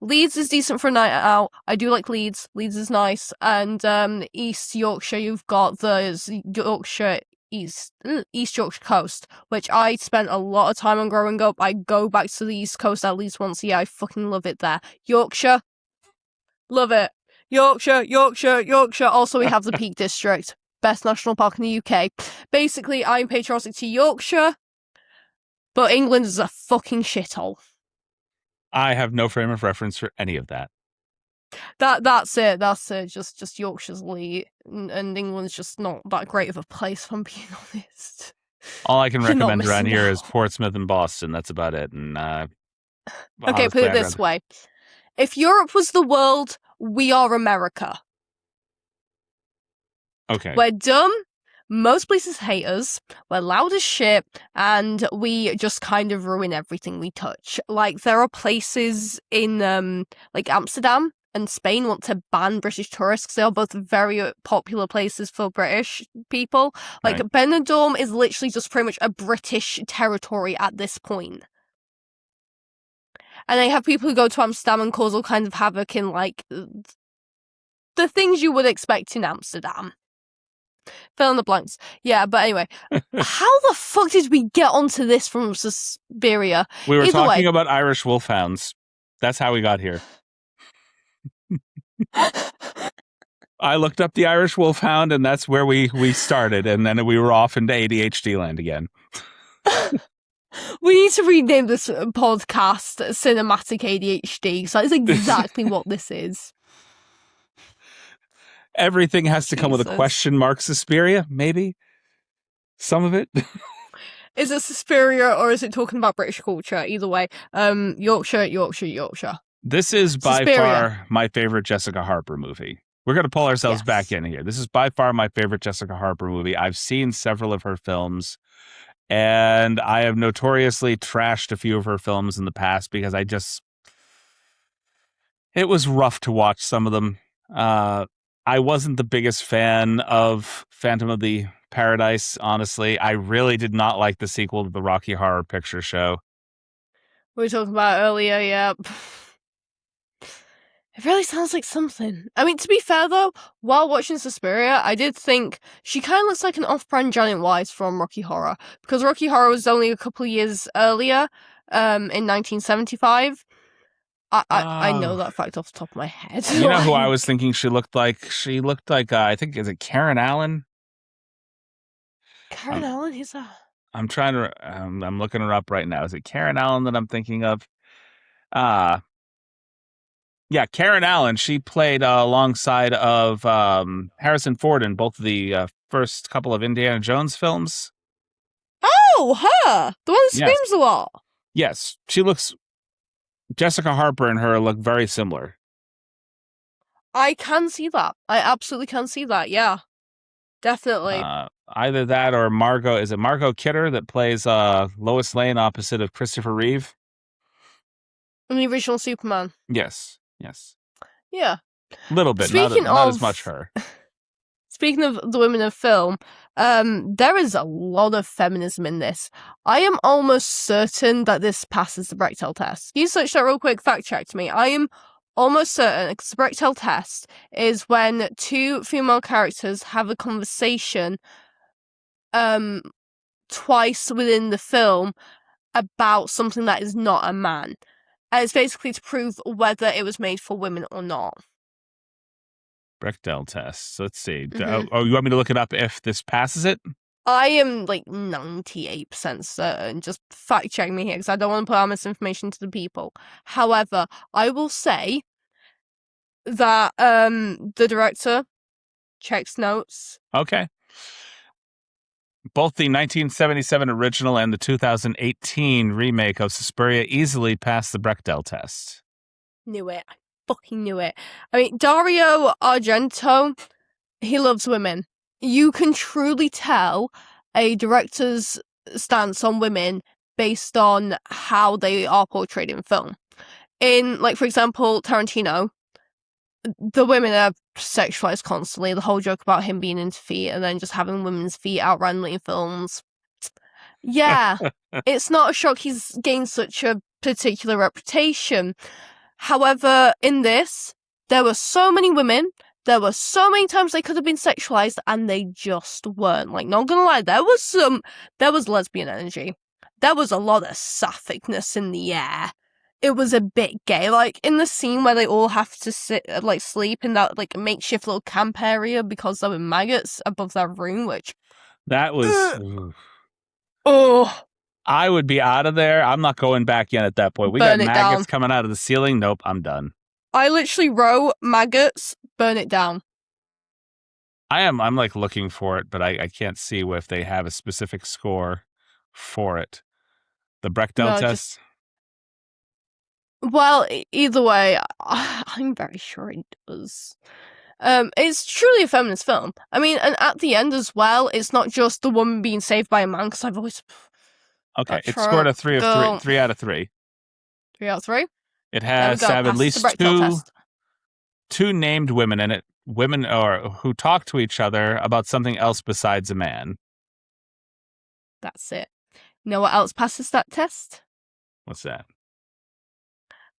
Leeds is decent for a night out. I do like Leeds. Leeds is nice. And East Yorkshire, you've got the Yorkshire East Yorkshire coast, which I spent a lot of time on growing up. I go back to the East Coast at least once a year. I fucking love it there. Yorkshire, love it. Yorkshire, Yorkshire, Yorkshire. Also, we have the Peak District, best national park in the UK. Basically, I'm patriotic to Yorkshire, but England is a fucking shithole. I have no frame of reference for any of that. That's it. Just Yorkshire's elite, and England's just not that great of a place, if I'm being honest. All I can recommend around here is Portsmouth and Boston. That's about it. And okay, put it this way: if Europe was the world, we are America. Okay. We're dumb. Most places hate us. We're loud as shit, and we just kind of ruin everything we touch. Like there are places in like Amsterdam and Spain want to ban British tourists because they are both very popular places for British people. Like Right. Benidorm is literally just pretty much a British territory at this point. And they have people who go to Amsterdam and cause all kinds of havoc in like the things you would expect in Amsterdam. Fill in the blanks. Yeah, but anyway, how the fuck did we get onto this from Suspiria? We were talking about Irish wolfhounds. That's how we got here. I looked up the Irish wolfhound, and that's where we started, and then we were off into ADHD land again. We need to rename this podcast Cinematic ADHD, so that's exactly what this is. Everything has to come with a question mark. Suspiria, maybe? Some of it? Is it Suspiria or is it talking about British culture? Either way, Yorkshire, Yorkshire, Yorkshire. This is by Suspiria. far my favorite Jessica Harper movie. We're going to pull ourselves back in here. This is by far my favorite Jessica Harper movie. I've seen several of her films, and I have notoriously trashed a few of her films in the past because it was rough to watch some of them. I wasn't the biggest fan of Phantom of the Paradise, honestly. I really did not like the sequel to the Rocky Horror Picture Show. We were talking about earlier, yeah. It really sounds like something. I mean, to be fair though, while watching Suspiria, I did think she kind of looks like an off-brand Janet Weiss from Rocky Horror, because Rocky Horror was only a couple of years earlier, in 1975. I know that fact off the top of my head. You know who I was thinking she looked like? She looked like, I think, is it Karen Allen? Karen Allen? Who's that? I'm trying to, I'm looking her up right now. Is it Karen Allen that I'm thinking of? Yeah, Karen Allen. She played alongside of Harrison Ford in both of the first couple of Indiana Jones films. Oh, her! The one that screams a lot. Yes, she looks... Jessica Harper and her look very similar. I can see that. I absolutely can see that. Yeah, definitely. Either that or Margot. Is it Margot Kidder that plays Lois Lane opposite of Christopher Reeve? In the original Superman. Yes. Yeah. A little bit, Speaking not as of much her. Speaking of the women of film, there is a lot of feminism in this. I am almost certain that this passes the Bechdel test. You search that real quick, fact check me. I am almost certain, because the Bechdel test is when two female characters have a conversation twice within the film about something that is not a man. And it's basically to prove whether it was made for women or not. Bechdel test. Let's see. Mhm. Oh, you want me to look it up if this passes it? I am like 98% certain. Just fact check me here because I don't want to put out misinformation to the people. However, I will say that the director checks notes. Okay. Both the 1977 original and the 2018 remake of Suspiria easily passed the Bechdel test. Knew it. I fucking knew it. I mean, Dario Argento, he loves women. You can truly tell a director's stance on women based on how they are portrayed in film. In, like, for example, Tarantino, the women are sexualized constantly. The whole joke about him being into feet and then just having women's feet out randomly in films. Yeah, it's not a shock he's gained such a particular reputation. However, in this, there were so many women. There were so many times they could have been sexualized and they just weren't. Like, not gonna lie, there was lesbian energy. There was a lot of sapphic-ness in the air. It was a bit gay. Like, in the scene where they all have to sleep in that, like, makeshift little camp area because there were maggots above their room, which... That was... Oh... I would be out of there. I'm not going back in at that point. We got maggots coming out of the ceiling. Nope, I'm done. I literally wrote maggots, burn it down. I'm like looking for it, but I can't see if they have a specific score for it. The Bechdel test? Well, either way, I'm very sure it does. It's truly a feminist film. I mean, and at the end as well, it's not just the woman being saved by a man, because I've always... Okay, it scored a 3 out of 3. 3 out of 3. 3 out of 3? It has have at least two named women in it. Women who talk to each other about something else besides a man. That's it. You know what else passes that test? What's that?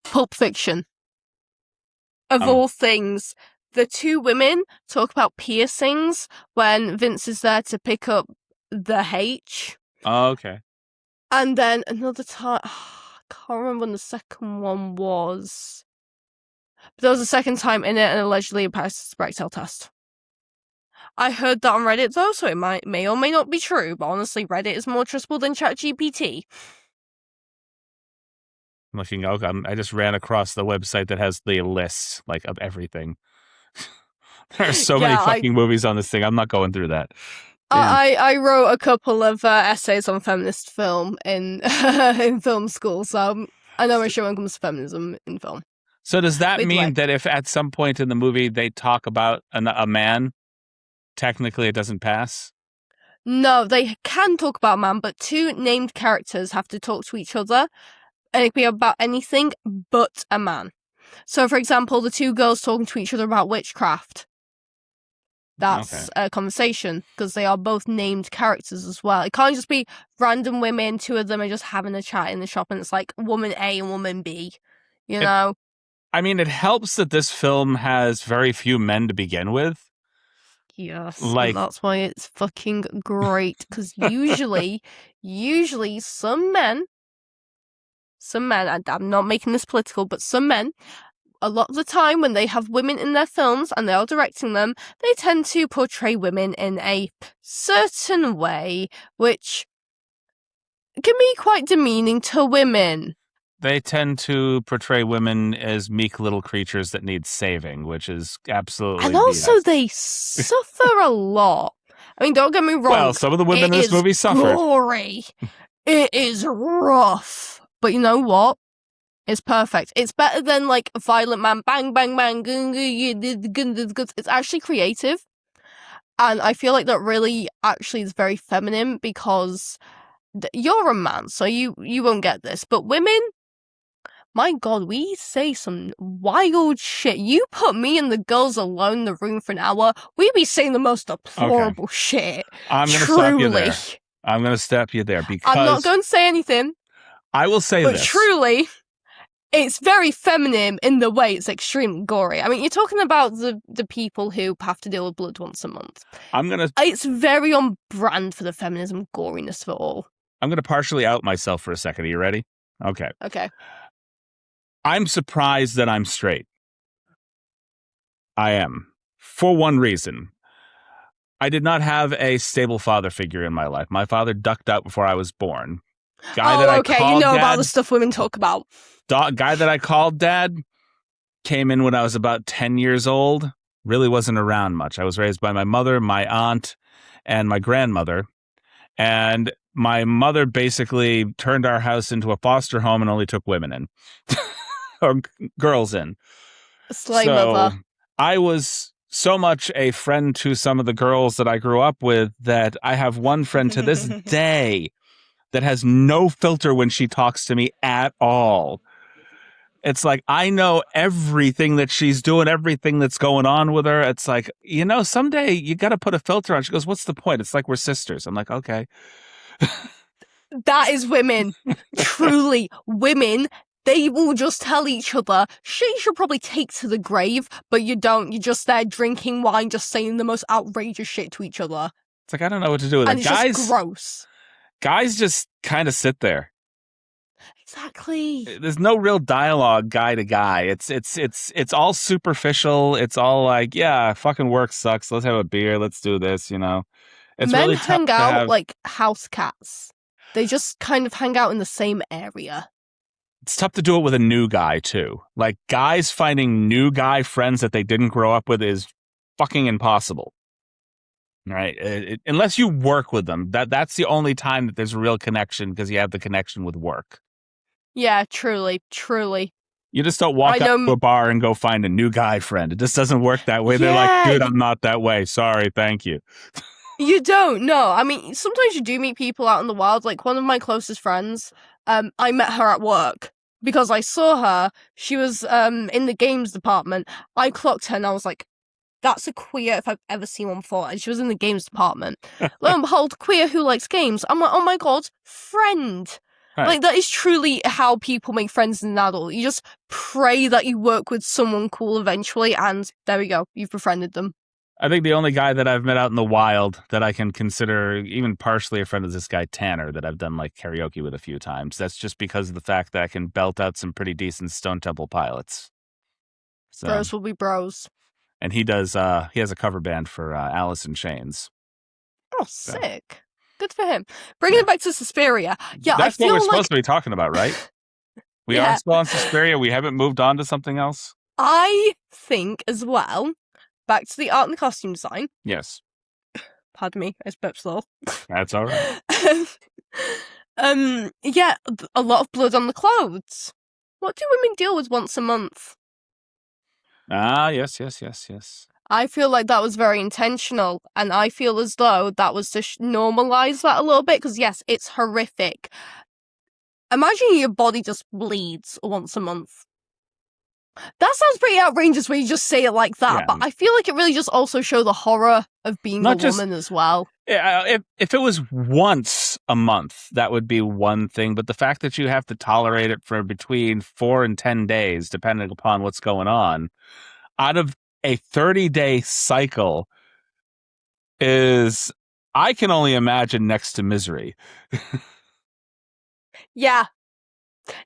Pulp Fiction. Of all things, the two women talk about piercings when Vince is there to pick up the H. Oh, okay. And then another time, I can't remember when the second one was. But there was a second time in it, and allegedly it passed the Bechdel test. I heard that on Reddit though, so it may or may not be true, but honestly, Reddit is more trustable than ChatGPT. Looking, I just ran across the website that has the list, like, of everything. There are so many fucking movies on this thing. I'm not going through that. I wrote a couple of essays on feminist film in in film school, so I know where shit when it comes to feminism in film. So does that mean that if at some point in the movie they talk about a man, technically it doesn't pass? No, they can talk about a man, but two named characters have to talk to each other, and it can be about anything but a man. So, for example, the two girls talking to each other about witchcraft. That's a conversation, because they are both named characters as well. It can't just be random women, two of them are just having a chat in the shop, and it's like woman A and woman B, you know? I mean, it helps that this film has very few men to begin with. Yes, and that's why it's fucking great, because usually some men, I'm not making this political, but some men, a lot of the time when they have women in their films and they are directing them, they tend to portray women in a certain way, which can be quite demeaning to women. They tend to portray women as meek little creatures that need saving, which is absolutely And also they suffer a lot. I mean, don't get me wrong. Well, some of the women in this movie suffer. Gory. It is rough. But you know what? It's perfect. It's better than like a violent man, bang, bang, bang, it's actually creative. And I feel like that really actually is very feminine because you're a man, so you won't get this. But women, my God, we say some wild shit. You put me and the girls alone in the room for an hour, we be saying the most deplorable shit. I'm going to stop you there. I'm going to stop you there because I'm not going to say anything. I will say but this. Truly, it's very feminine in the way it's extremely gory. I mean, you're talking about the people who have to deal with blood once a month. It's very on brand for the feminism goriness of it all. I'm going to partially out myself for a second. Are you ready? Okay. Okay. I'm surprised that I'm straight. I am. For one reason. I did not have a stable father figure in my life. My father ducked out before I was born. Okay. You know about the stuff women talk about. Guy that I called dad came in when I was about 10 years old. Really wasn't around much. I was raised by my mother, my aunt, and my grandmother. And my mother basically turned our house into a foster home and only took women in. Or girls in. Slay mother. I was so much a friend to some of the girls that I grew up with that I have one friend to this day that has no filter when she talks to me at all. It's like, I know everything that she's doing, everything that's going on with her. It's like, someday you got to put a filter on. She goes, what's the point? It's like we're sisters. I'm like, okay. That is women. Truly, women. They will just tell each other, shit you should probably take to the grave, but you don't. You're just there drinking wine, just saying the most outrageous shit to each other. It's like, I don't know what to do with it. It's just gross. Guys just kind of sit there. Exactly. There's no real dialogue guy to guy. It's all superficial. It's all like, yeah, fucking work sucks. Let's have a beer. Let's do this, It's Men really tough hang out like house cats. They just kind of hang out in the same area. It's tough to do it with a new guy, too. Like, guys finding new guy friends that they didn't grow up with is fucking impossible. Right? Unless you work with them. That's the only time that there's a real connection because you have the connection with work. Yeah, truly, truly. You just don't walk up to a bar and go find a new guy friend. It just doesn't work that way. They're like, dude, I'm not that way. Sorry, thank you. You don't, no. I mean, sometimes you do meet people out in the wild. Like, one of my closest friends, I met her at work because I saw her. She was in the games department. I clocked her and I was like, that's a queer if I've ever seen one before. And she was in the games department. Lo and behold, queer who likes games. I'm like, oh my God, friend. Right. Like, that is truly how people make friends as an adult. You just pray that you work with someone cool eventually, and there we go. You've befriended them. I think the only guy that I've met out in the wild that I can consider even partially a friend is this guy, Tanner, that I've done like karaoke with a few times. That's just because of the fact that I can belt out some pretty decent Stone Temple Pilots. So, bros will be bros. And he has a cover band for Alice in Chains. Oh, sick. So. Good for him. Bringing it back to Suspiria. Yeah, that's what we're supposed to be talking about, right? We are still on Suspiria. We haven't moved on to something else. I think as well, back to the art and the costume design. Yes. Pardon me, I spoke slow. That's all right. Yeah, a lot of blood on the clothes. What do women deal with once a month? Yes. I feel like that was very intentional, and I feel as though that was to normalize that a little bit, because yes, it's horrific. Imagine your body just bleeds once a month. That sounds pretty outrageous when you just say it like that, but I feel like it really just also shows the horror of being a woman as well. If it was once a month, that would be one thing, but the fact that you have to tolerate it for between 4 and 10 days, depending upon what's going on, out of a 30-day cycle is, I can only imagine, next to misery. Yeah.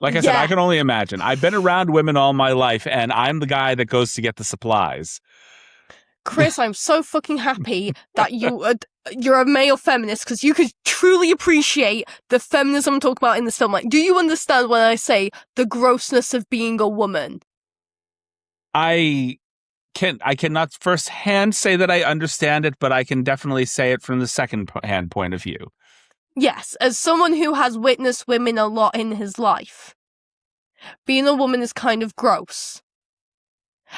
Like I said, I can only imagine. I've been around women all my life, and I'm the guy that goes to get the supplies. Chris, I'm so fucking happy that you're a male feminist, because you could truly appreciate the feminism I'm talking about in this film. Like, do you understand when I say the grossness of being a woman? I cannot firsthand say that I understand it, but I can definitely say it from the second-hand point of view. Yes, as someone who has witnessed women a lot in his life. being a woman is kind of gross.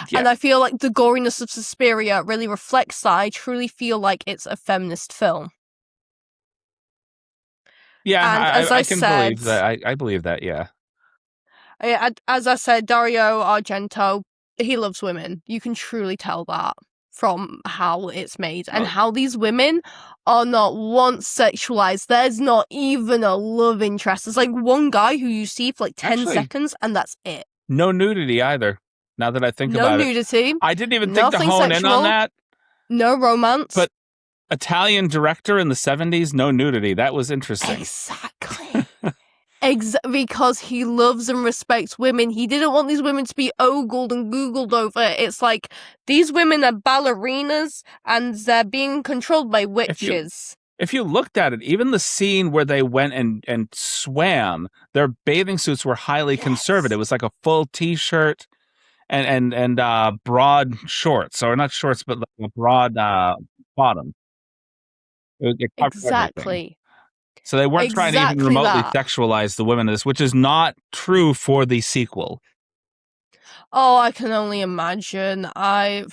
Yeah. And I feel like the goriness of Suspiria really reflects that. I truly feel like it's a feminist film. Yeah, And as I can said, believe that. I believe that, yeah. As I said, Dario Argento, he loves women. You can truly tell that from how it's made and how these women are not once sexualized. There's not even a love interest. There's like one guy who you see for like 10 seconds and that's it. No nudity either, now that I think about it. No nudity. I didn't even think to hone in on that. No romance. But Italian director in the 70s, no nudity. That was interesting. Exactly. Because he loves and respects women. He didn't want these women to be ogled and googled over. It's like, these women are ballerinas and they're being controlled by witches. If you looked at it, even the scene where they went and swam, their bathing suits were highly conservative. It was like a full t-shirt and broad shorts, or not shorts, but like a broad bottom. It exactly. Everything. So they weren't trying to even remotely sexualize the women of this, which is not true for the sequel. Oh, I can only imagine. I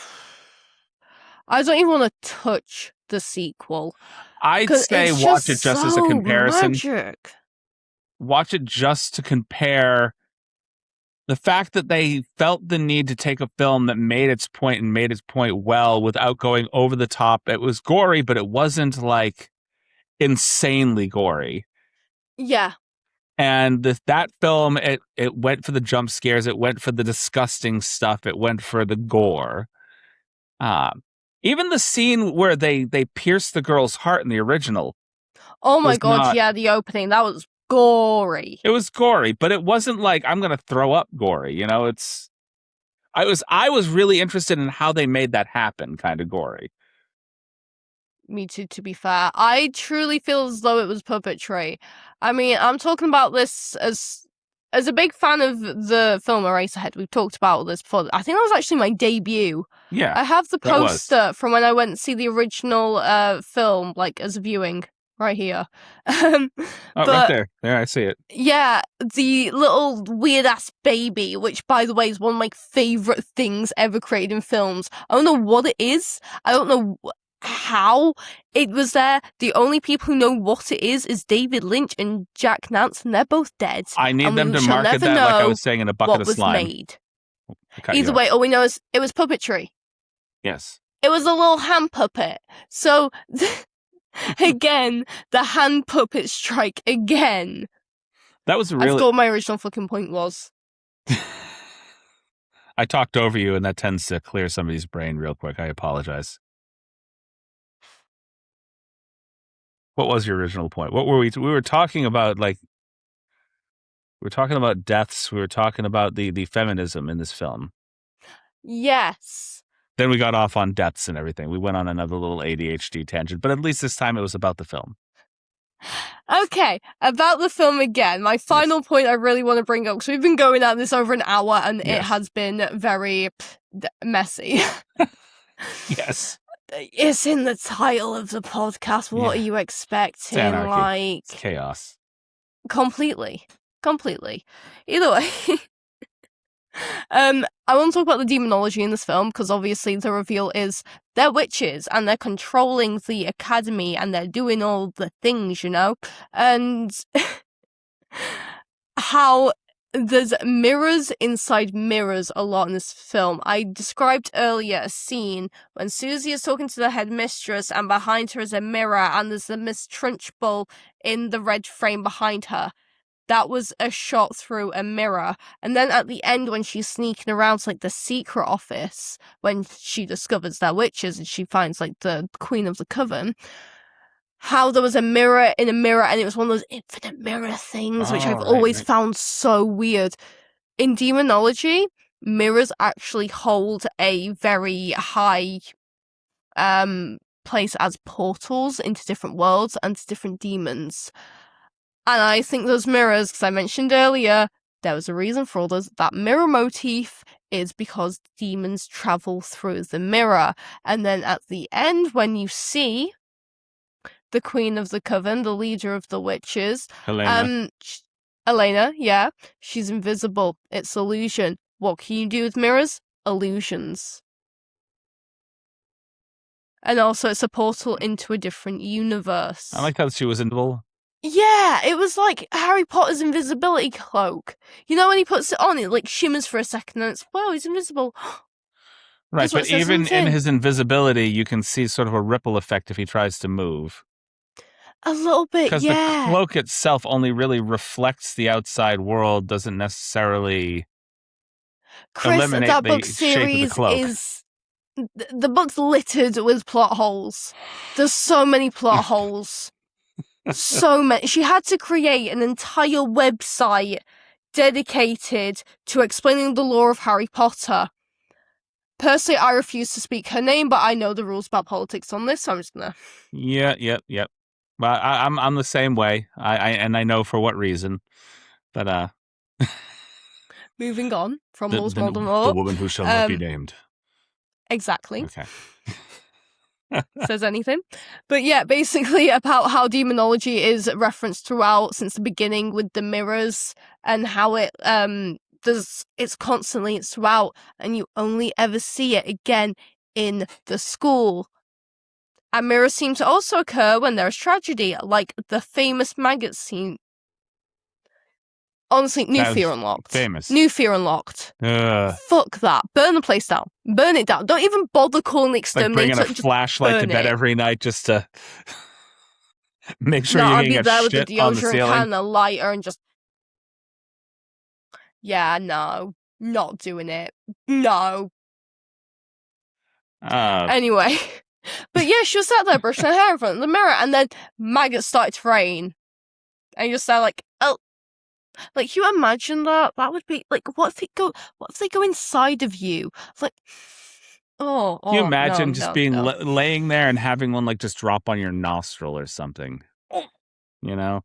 don't even want to touch the sequel. I'd say watch it just as a comparison. Magic. Watch it just to compare the fact that they felt the need to take a film that made its point and made its point well without going over the top. It was gory, but it wasn't like insanely gory. Yeah. And that film, it went for the jump scares, it went for the disgusting stuff, it went for the gore. Even the scene where they pierced the girl's heart in the original. Oh my god, yeah, the opening, that was gory. It was gory, but it wasn't like I'm gonna throw up gory, you know. I was really interested in how they made that happen, kind of gory. Me too, to be fair. I truly feel as though it was puppetry. I mean, I'm talking about this as a big fan of the film Eraserhead. We've talked about this before. I think that was actually my debut. Yeah. I have the poster from when I went to see the original film, like, as a viewing. Right here. Right there. There, I see it. Yeah, the little weird-ass baby, which, by the way, is one of my favourite things ever created in films. I don't know what it is. I don't know how it was there. The only people who know what it is David Lynch and Jack Nance, and they're both dead. I need them to market that like I was saying in a bucket of slime. Made. Either way, all we know is it was puppetry. Yes. It was a little hand puppet. So... Again, the hand puppet strike again. That was really... I forgot what my original fucking point was. I talked over you, and that tends to clear somebody's brain real quick. I apologize. What was your original point? What were we were talking about, like... We were talking about deaths. We were talking about the feminism in this film. Yes. Then we got off on deaths and everything. We went on another little ADHD tangent, but at least this time it was about the film. Okay, about the film again. My final point I really want to bring up, because we've been going at this over an hour and it has been very messy. Yes. It's in the title of the podcast. What are you expecting? It's anarchy. It's chaos. Completely. Either way. I want to talk about the demonology in this film, because obviously the reveal is they're witches and they're controlling the academy and they're doing all the things, you know? And how there's mirrors inside mirrors a lot in this film. I described earlier a scene when Susie is talking to the headmistress and behind her is a mirror and there's the Miss Trunchbull in the red frame behind her. That was a shot through a mirror. And then at the end, when she's sneaking around to, like, the secret office, when she discovers they're witches and she finds, like, the Queen of the Coven, how there was a mirror in a mirror and it was one of those infinite mirror things, which I've always found so weird. In demonology, mirrors actually hold a very high place as portals into different worlds and to different demons. And I think those mirrors, because I mentioned earlier, there was a reason for all those. That mirror motif is because demons travel through the mirror. And then at the end, when you see the Queen of the Coven, the leader of the witches, Helena. Elena, yeah, she's invisible. It's illusion. What can you do with mirrors? Illusions. And also, it's a portal into a different universe. I like how she was invisible. Yeah, it was like Harry Potter's invisibility cloak. You know, when he puts it on, it like shimmers for a second, and it's, wow, he's invisible. Right, but even in his invisibility, you can see sort of a ripple effect if he tries to move. A little bit, because yeah. the cloak itself only really reflects the outside world, doesn't necessarily eliminate that the book shape of the series cloak. is the book's littered with plot holes. There's so many plot holes. So many. She had to create an entire website dedicated to explaining the lore of Harry Potter. Personally, I refuse to speak her name, but I know the rules about politics on this, so I'm just gonna. Yep. But I'm the same way. I know for what reason. But moving on from Lord Voldemort. The woman who shall not be named. Exactly. Okay. Says anything. But yeah, basically about how demonology is referenced throughout since the beginning with the mirrors and how it's constantly throughout and you only ever see it again in the school. And mirrors seem to also occur when there's tragedy, like the famous maggots scene. Honestly, new fear unlocked. Famous. New fear unlocked. Fuck that. Burn the place down. Burn it down. Don't even bother calling the exterminator. Like bringing a flashlight to bed every night just to make sure you're getting a shit on the ceiling. I'd be there with the deodorant can, a lighter, and just... Yeah, no. Not doing it. No. Anyway. But yeah, she was sat there brushing her hair in front of the mirror, and then maggots started to rain. And you just sound like, oh. Like, you imagine that? That would be like, what if they go inside of you? Like, can you imagine being laying there and having one like just drop on your nostril or something? You know?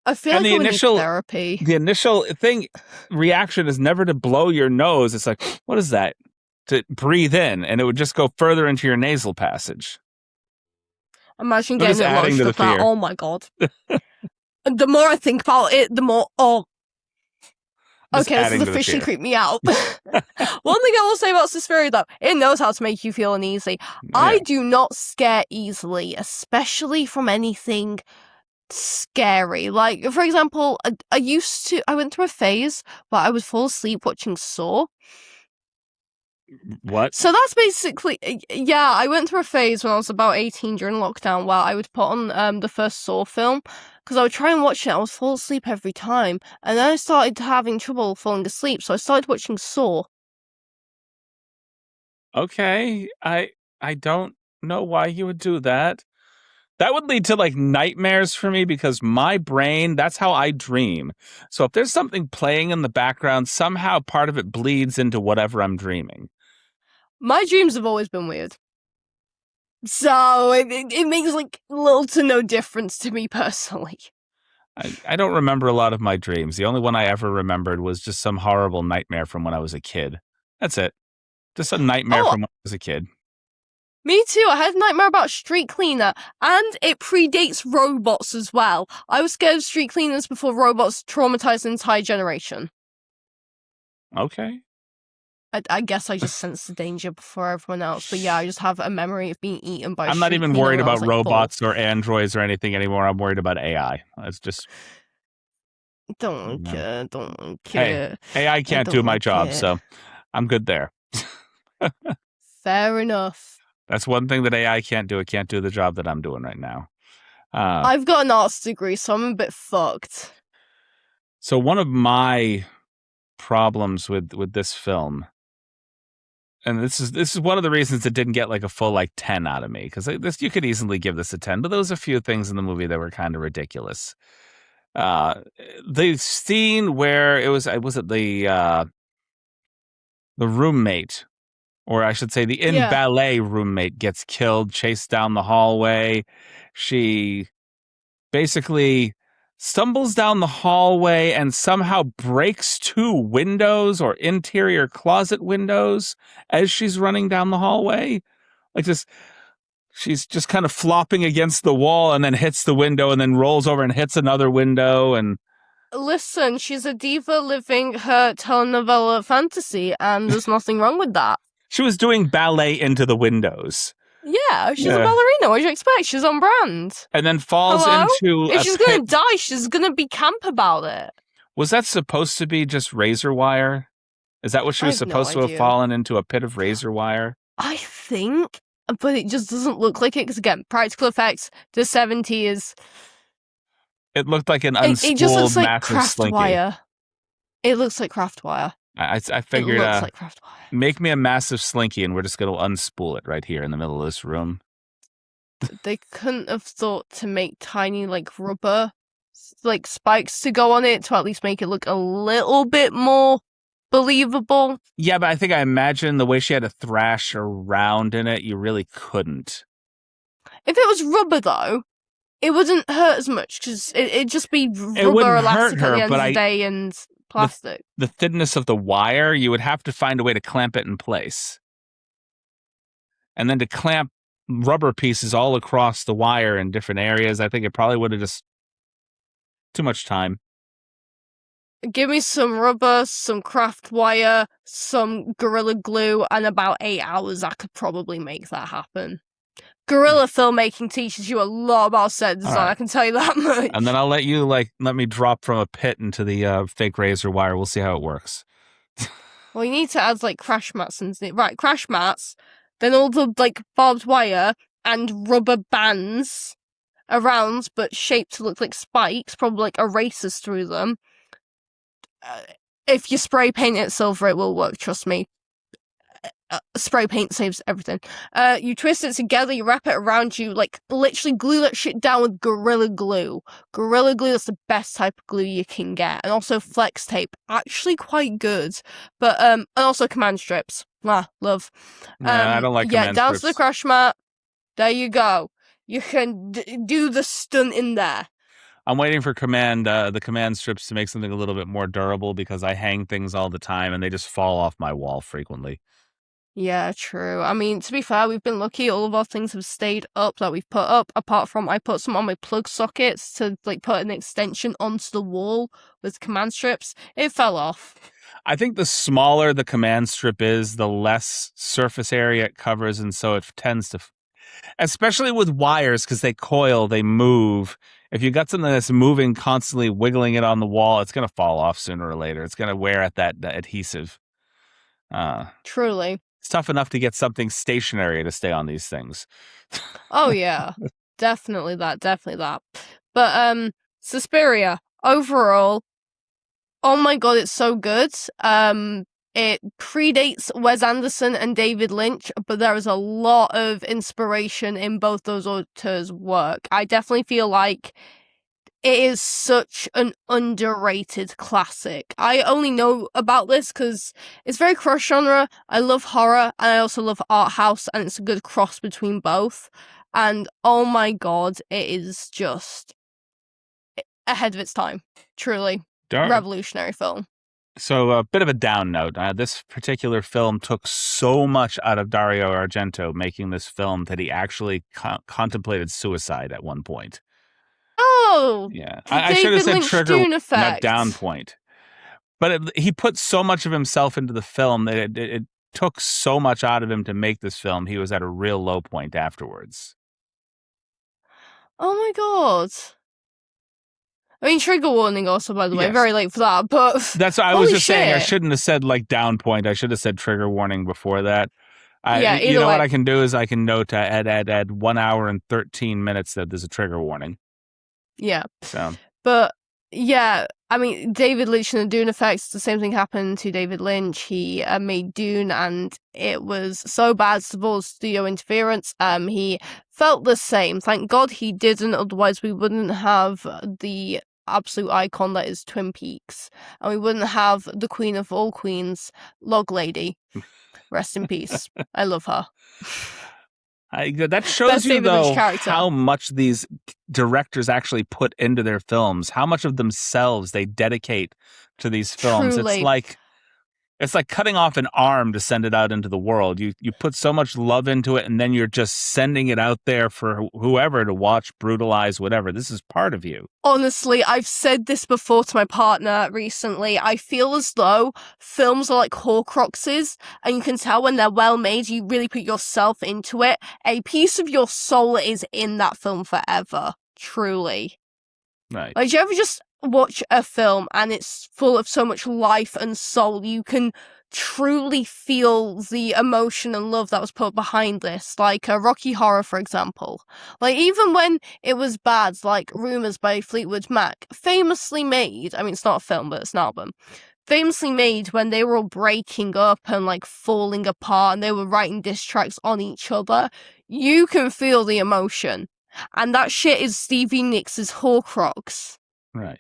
I feel like the initial therapy. The initial reaction is never to blow your nose. It's like, what is that? To breathe in, and it would just go further into your nasal passage. Imagine getting it lodged up that. Oh my god. The more I think about it, the more, okay, this is officially creeped me out. One thing I will say about Suspiria, though, it knows how to make you feel uneasy. Yeah. I do not scare easily, especially from anything scary. Like, for example, I went through a phase where I would fall asleep watching Saw. What? So that's basically, yeah, I went through a phase when I was about 18 during lockdown where I would put on the first Saw film, because I would try and watch it, I would fall asleep every time, and then I started having trouble falling asleep, so I started watching Saw. Okay, I don't know why you would do that. That would lead to like nightmares for me, because my brain, that's how I dream. So if there's something playing in the background, somehow part of it bleeds into whatever I'm dreaming. My dreams have always been weird. So it makes like little to no difference to me personally. I don't remember a lot of my dreams. The only one I ever remembered was just some horrible nightmare from when I was a kid. That's it. Just a nightmare from when I was a kid. Me too. I had a nightmare about street cleaner, and it predates robots as well. I was scared of street cleaners before robots traumatized an entire generation. Okay. I guess I just sensed the danger before everyone else. But yeah, I just have a memory of being eaten by I'm not even worried about robots or androids or anything anymore. I'm worried about AI. It's just... Don't care. Hey, AI can't do my job, so I'm good there. Fair enough. That's one thing that AI can't do. It can't do the job that I'm doing right now. I've got an arts degree, so I'm a bit fucked. So one of my problems with this film, and this is one of the reasons it didn't get like a full like 10 out of me, because this, you could easily give this a 10, but there was a few things in the movie that were kind of ridiculous. The scene where it was it the roommate, or I should say the ballet roommate, gets killed, chased down the hallway. She basically stumbles down the hallway and somehow breaks 2 windows or interior closet windows as she's running down the hallway. Like this She's just kind of flopping against the wall and then hits the window and then rolls over and hits another window. And Listen, she's a diva living her telenovela fantasy, and there's nothing wrong with that. she was doing ballet into the windows. Yeah, she's a ballerina. What do you expect? She's on brand. And then falls into If she's going to die, she's going to be camp about it. Was that supposed to be just razor wire? Is that what she was supposed to have fallen into, a pit of razor wire? I think, but it just doesn't look like it, because again, practical effects, the 70s. It looked like an unspooled, it just looks like craft slinky. wire. It looks like craft wire. I figured, it looks like craft wire. Make me a massive slinky and we're just going to unspool it right here in the middle of this room. They couldn't have thought to make tiny, like, rubber, like, spikes to go on it to at least make it look a little bit more believable. Yeah, but I imagine the way she had to thrash around in it, you really couldn't. If it was rubber, though, it wouldn't hurt as much, because it'd just be rubber elastic at the end of the day and plastic. The thinness of the wire, you would have to find a way to clamp it in place. And then to clamp rubber pieces all across the wire in different areas, I think it probably would have just too much time. Give me some rubber, some craft wire, some Gorilla Glue, and about 8 hours, I could probably make that happen. Guerrilla filmmaking teaches you a lot about set design, right. I can tell you that much. And then I'll let you, let me drop from a pit into the fake razor wire. We'll see how it works. Well, you need to add, crash mats and... Right, crash mats, then all the, barbed wire and rubber bands around, but shaped to look like spikes, probably, erasers through them. If you spray paint it silver, it will work, trust me. Spray paint saves everything. You twist it together, you wrap it around you, literally glue that shit down with Gorilla Glue. Gorilla Glue, that's the best type of glue you can get. And also flex tape, actually quite good. But, and also command strips. Love. I don't like command strips. Yeah, down to the crash mat. There you go. You can do the stunt in there. I'm waiting for the command strips to make something a little bit more durable, because I hang things all the time and they just fall off my wall frequently. Yeah, true. I mean, to be fair, we've been lucky. All of our things have stayed up that we've put up, apart from I put some on my plug sockets to, put an extension onto the wall with command strips. It fell off. I think the smaller the command strip is, the less surface area it covers, and so it tends to... Especially with wires, because they coil, they move. If you got something that's moving, constantly wiggling it on the wall, it's going to fall off sooner or later. It's going to wear at that adhesive. Truly. It's tough enough to get something stationary to stay on these things. Oh, yeah. Definitely that. But, Suspiria, overall, oh my god, it's so good. It predates Wes Anderson and David Lynch, but there is a lot of inspiration in both those authors' work. I definitely feel like it is such an underrated classic. I only know about this because it's very cross genre. I love horror, and I also love art house, and it's a good cross between both. And oh my god, it is just ahead of its time. Truly. Revolutionary film. So a bit of a down note. This particular film took so much out of Dario Argento making this film that he actually contemplated suicide at one point. Oh, yeah. I should have said trigger, not down point. But he put so much of himself into the film that it took so much out of him to make this film. He was at a real low point afterwards. Oh my god. I mean, trigger warning also, by the way. Very late for that, but... That's what I was just saying. I shouldn't have said, down point. I should have said trigger warning before that. You know what I can do is I can note add 1 hour and 13 minutes that there's a trigger warning. Yeah. So. But, yeah, I mean, David Lynch and the Dune effects, the same thing happened to David Lynch. He made Dune, and it was so bad to avoid studio interference. He felt the same. Thank God he didn't, otherwise we wouldn't have the absolute icon that is Twin Peaks, and we wouldn't have the queen of all queens, Log Lady. Rest in peace. I love her. That shows you, though, how much these directors actually put into their films, how much of themselves they dedicate to these films. Truly. It's like It's like cutting off an arm to send it out into the world. You put so much love into it, and then you're just sending it out there for whoever to watch, brutalize, whatever. This is part of you. Honestly, I've said this before to my partner recently. I feel as though films are like Horcruxes, and you can tell when they're well made, you really put yourself into it. A piece of your soul is in that film forever. Truly. Right. Like, do you ever just watch a film and it's full of so much life and soul? You can truly feel the emotion and love that was put behind this. Like Rocky Horror, for example. Like, even when it was bad, like Rumours by Fleetwood Mac, famously made, I mean, it's not a film, but it's an album, famously made when they were all breaking up and like falling apart and they were writing diss tracks on each other. You can feel the emotion. And that shit is Stevie Nicks' Horcrux. Right.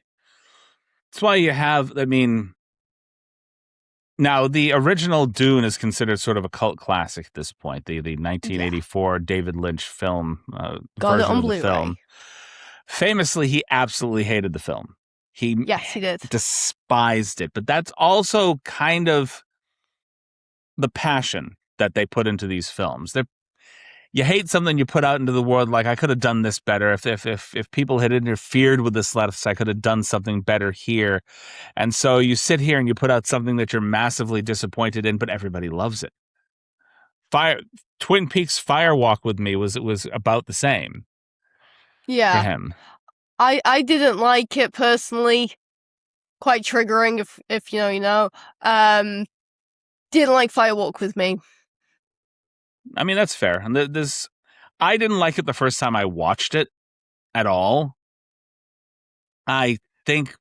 That's why you have, I mean, now the original Dune is considered sort of a cult classic at this point. The 1984 David Lynch film Got it version on of the Blu-ray. film. Famously, he absolutely hated the film. Yes, he did. Despised it. But that's also kind of the passion that they put into these films. You hate something you put out into the world, like, I could have done this better. If people had interfered with this less, I could have done something better here. And so you sit here and you put out something that you're massively disappointed in, but everybody loves it. Twin Peaks Fire Walk with Me was about the same. Yeah. For him. I didn't like it personally. Quite triggering if you know. Didn't like Fire Walk with Me. I mean, that's fair. And I didn't like it the first time I watched it at all. I think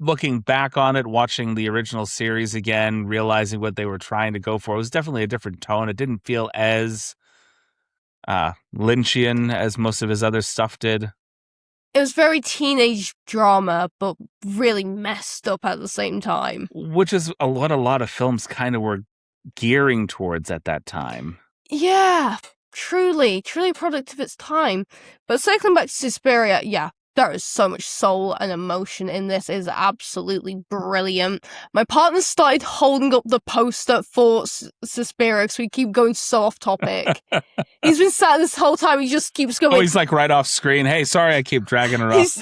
looking back on it, watching the original series again, realizing what they were trying to go for, it was definitely a different tone. It didn't feel as Lynchian as most of his other stuff did. It was very teenage drama, but really messed up at the same time. Which is what a lot of films kind of were gearing towards at that time. Yeah, truly a product of its time. But circling back to Suspiria, yeah, there is so much soul and emotion in this. It is absolutely brilliant. My partner started holding up the poster for Suspiria because we keep going so off topic. He's been sat this whole time, he just keeps going. Oh, he's like right off screen. Hey, sorry I keep dragging her off.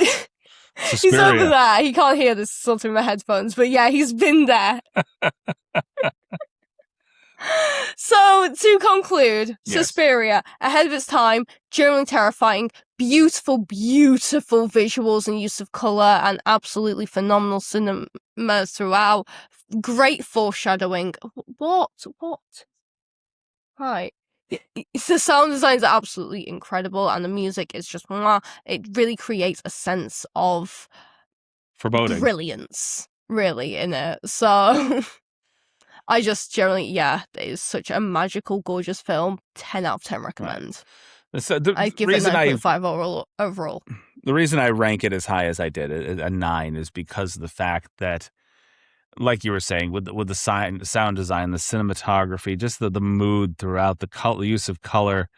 He's over there. He can't hear this sort of my headphones, but yeah, he's been there. So, to conclude, yes. Suspiria, ahead of its time, genuinely terrifying, beautiful, beautiful visuals and use of colour, and absolutely phenomenal cinema throughout. Great foreshadowing. What? Right. The sound design is absolutely incredible, and the music is just mwah. It really creates a sense of foreboding, brilliance, really, in it. So, I just generally, yeah, it is such a magical, gorgeous film. 10 out of 10 recommend. Right. So I give it 9.5 overall. The reason I rank it as high as I did, a 9, is because of the fact that, like you were saying, with the sound design, the cinematography, just the mood throughout, the use of color,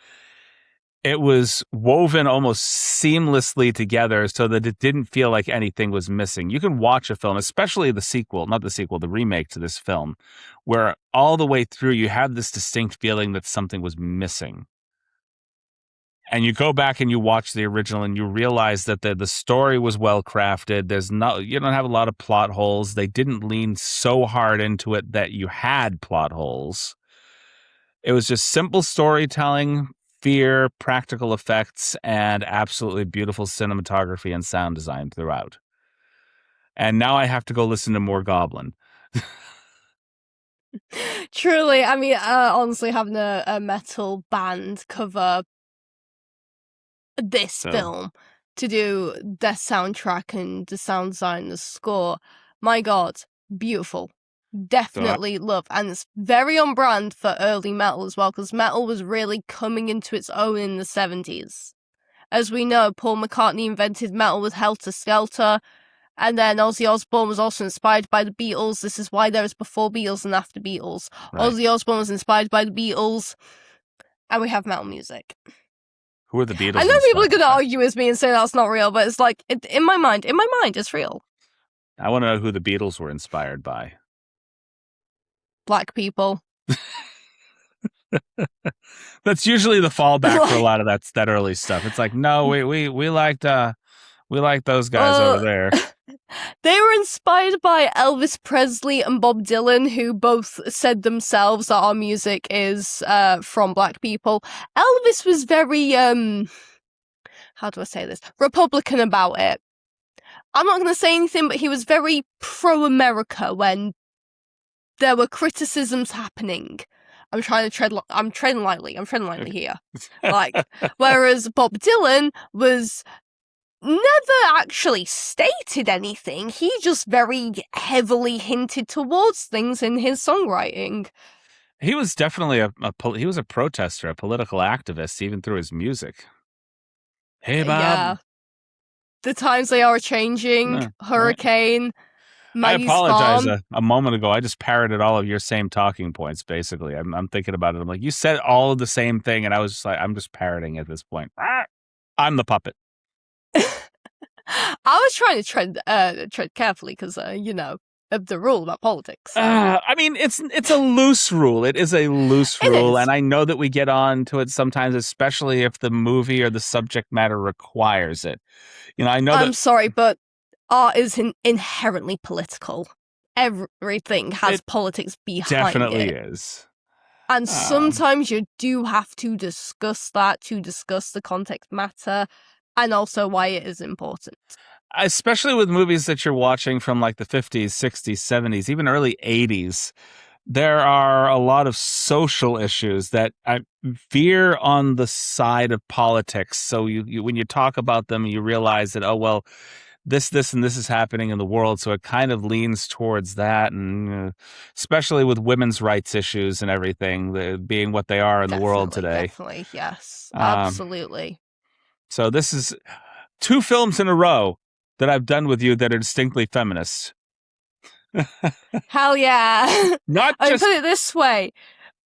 it was woven almost seamlessly together so that it didn't feel like anything was missing. You can watch a film, especially the remake to this film, where all the way through you have this distinct feeling that something was missing. And you go back and you watch the original and you realize that the story was well crafted. You don't have a lot of plot holes. They didn't lean so hard into it that you had plot holes. It was just simple storytelling, fear, practical effects, and absolutely beautiful cinematography and sound design throughout. And now I have to go listen to more Goblin. Truly, I mean, honestly, having a metal band cover this film to do the soundtrack and the sound design, the score, my God, beautiful. Definitely love, and it's very on brand for early metal as well, because metal was really coming into its own in the 70s. As we know, Paul McCartney invented metal with Helter Skelter, and then Ozzy Osbourne was also inspired by the Beatles. This is why there is before Beatles and after Beatles. Right. Ozzy Osbourne was inspired by the Beatles, and we have metal music. Who are the Beatles? I know people are going to argue with me and say that's not real, but it's like, in my mind, it's real. I want to know who the Beatles were inspired by. Black people. That's usually the fallback for a lot of that early stuff. It's like, no, we liked those guys over there. They were inspired by Elvis Presley and Bob Dylan, who both said themselves that our music is from black people. Elvis was very how do I say this? Republican about it. I'm not going to say anything, but he was very pro-America when there were criticisms happening. I'm treading lightly here. Like, whereas Bob Dylan was never actually stated anything. He just very heavily hinted towards things in his songwriting. He was definitely he was a protester, a political activist, even through his music. Hey, Bob. Yeah. The times they are changing. Hurricane. Right. Maggie's I apologize. Farm. A moment ago, I just parroted all of your same talking points. Basically, I'm thinking about it. I'm like, you said all of the same thing, and I was just like, I'm just parroting at this point. I'm the puppet. I was trying to tread carefully because of the rule about politics. I mean, it's a loose rule. It is a loose rule, and I know that we get on to it sometimes, especially if the movie or the subject matter requires it. I know. I'm sorry, but art is inherently political. Everything has politics behind it. Definitely is. And sometimes you do have to discuss that, to discuss the context matter, and also why it is important. Especially with movies that you're watching from like the 50s, 60s, 70s, even early 80s, there are a lot of social issues that veer on the side of politics. So you when you talk about them, you realize that, oh, well, this, and this is happening in the world. So it kind of leans towards that. And especially with women's rights issues and everything being what they are in the world today. Definitely, yes. Absolutely. So this is 2 films in a row that I've done with you that are distinctly feminist. Hell yeah. Not I just... put it this way.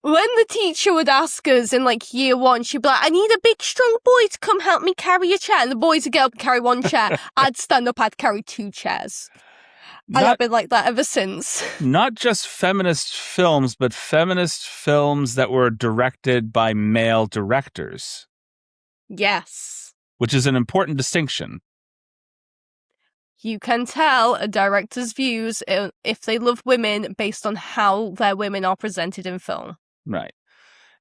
When the teacher would ask us in like year 1, she'd be like, I need a big strong boy to come help me carry a chair. And the boys would get up and carry 1 chair. I'd stand up, I'd carry 2 chairs. And I've been like that ever since. Not just feminist films, but feminist films that were directed by male directors. Yes. Which is an important distinction. You can tell a director's views if they love women based on how their women are presented in film. Right.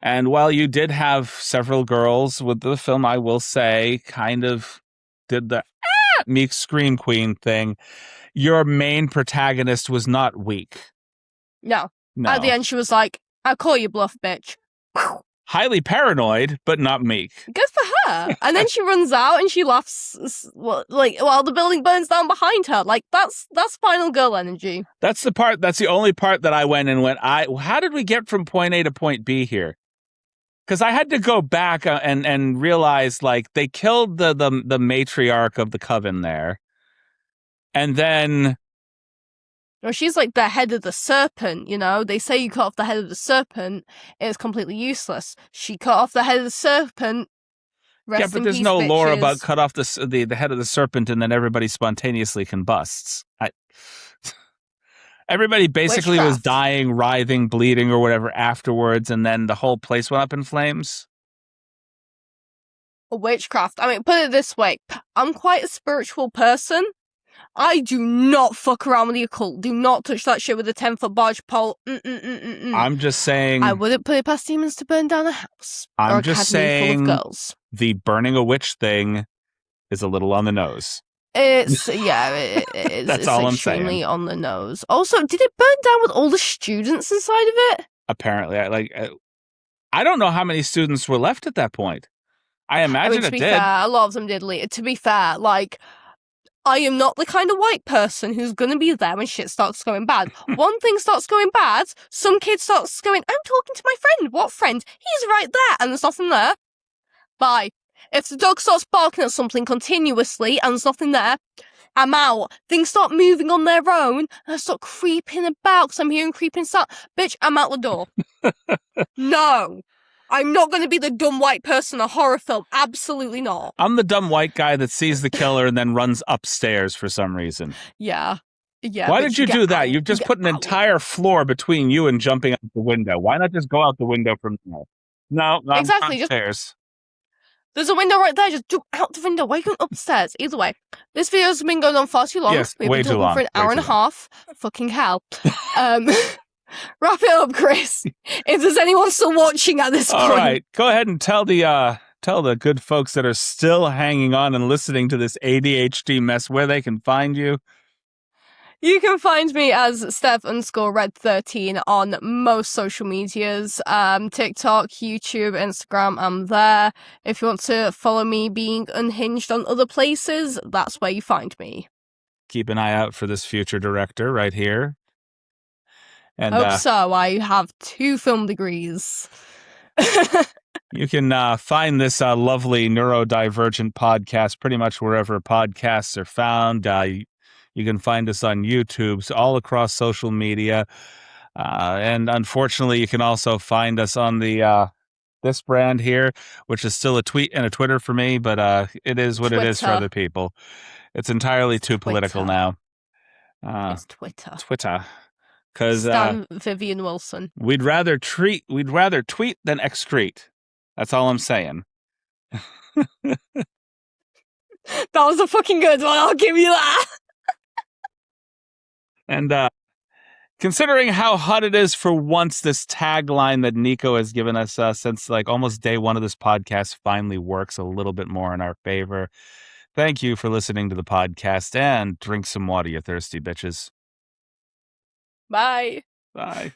And while you did have several girls with the film, I will say, kind of did the meek scream queen thing, your main protagonist was not weak. No. At the end, she was like, I'll call you bluff, bitch. Highly paranoid, but not meek. Good for her. And then she runs out and she laughs while the building burns down behind her. Like, that's final girl energy. That's the only part that I went, how did we get from point A to point B here? Because I had to go back and realize, like, they killed the matriarch of the coven there. And then... Well, she's like the head of the serpent, They say you cut off the head of the serpent, it's completely useless. She cut off the head of the serpent. Rest but there's no lore about cut off the head of the serpent and then everybody spontaneously combusts. Everybody basically was dying, writhing, bleeding, or whatever afterwards, and then the whole place went up in flames. Witchcraft. I mean, put it this way. I'm quite a spiritual person. I do not fuck around with the occult. Do not touch that shit with a 10-foot barge pole. I'm just saying... I wouldn't put it past demons to burn down a house. I'm just saying... full of girls. The burning a witch thing is a little on the nose. It is. That's it's all I'm extremely saying. On the nose. Also, did it burn down with all the students inside of it? Apparently. I don't know how many students were left at that point. I imagine to be fair, a lot of them did leave. To be fair, I am not the kind of white person who's going to be there when shit starts going bad. One thing starts going bad, some kid starts going, I'm talking to my friend. What friend? He's right there. And there's nothing there. Bye. If the dog starts barking at something continuously and there's nothing there, I'm out. Things start moving on their own and I start creeping about because I'm hearing creeping sound. Bitch, I'm out the door. No. I'm not going to be the dumb white person in a horror film. Absolutely not. I'm the dumb white guy that sees the killer and then runs upstairs for some reason. Yeah. Yeah, Why bitch, did you get do that? out. You've just Get put an out. entire floor between you and jumping out the window. Why not just go out the window from there? No, not Exactly, just upstairs. there's a window right there. Just jump out the window. Why are you going upstairs? Either way, this video's been going on far too long. Yes, We've way been too talking long. for an Way hour too and a long. half. Fucking hell. Wrap it up, Chris. If there's anyone still watching at this All point. right, go ahead and tell the good folks that are still hanging on and listening to this ADHD mess where they can find you. You can find me as Steph_Red13 on most social medias. TikTok, YouTube, Instagram, I'm there. If you want to follow me being unhinged on other places, that's where you find me. Keep an eye out for this future director right here. And Hope so. I have 2 film degrees. you can find this lovely neurodivergent podcast pretty much wherever podcasts are found. You can find us on YouTube, so all across social media. And unfortunately, you can also find us on the this brand here, which is still a tweet and a Twitter for me, but it is what it is for Twitter. other people. It's entirely It's too political Twitter. now. It's Twitter. Twitter. Because Stan Vivian Wilson. we'd rather tweet than excrete. That's all I'm saying. That was a fucking good one. I'll give you that. And considering how hot it is for once, this tagline that Nico has given us since like almost day one of this podcast finally works a little bit more in our favor. Thank you for listening to the podcast, and drink some water, you thirsty bitches. Bye. Bye.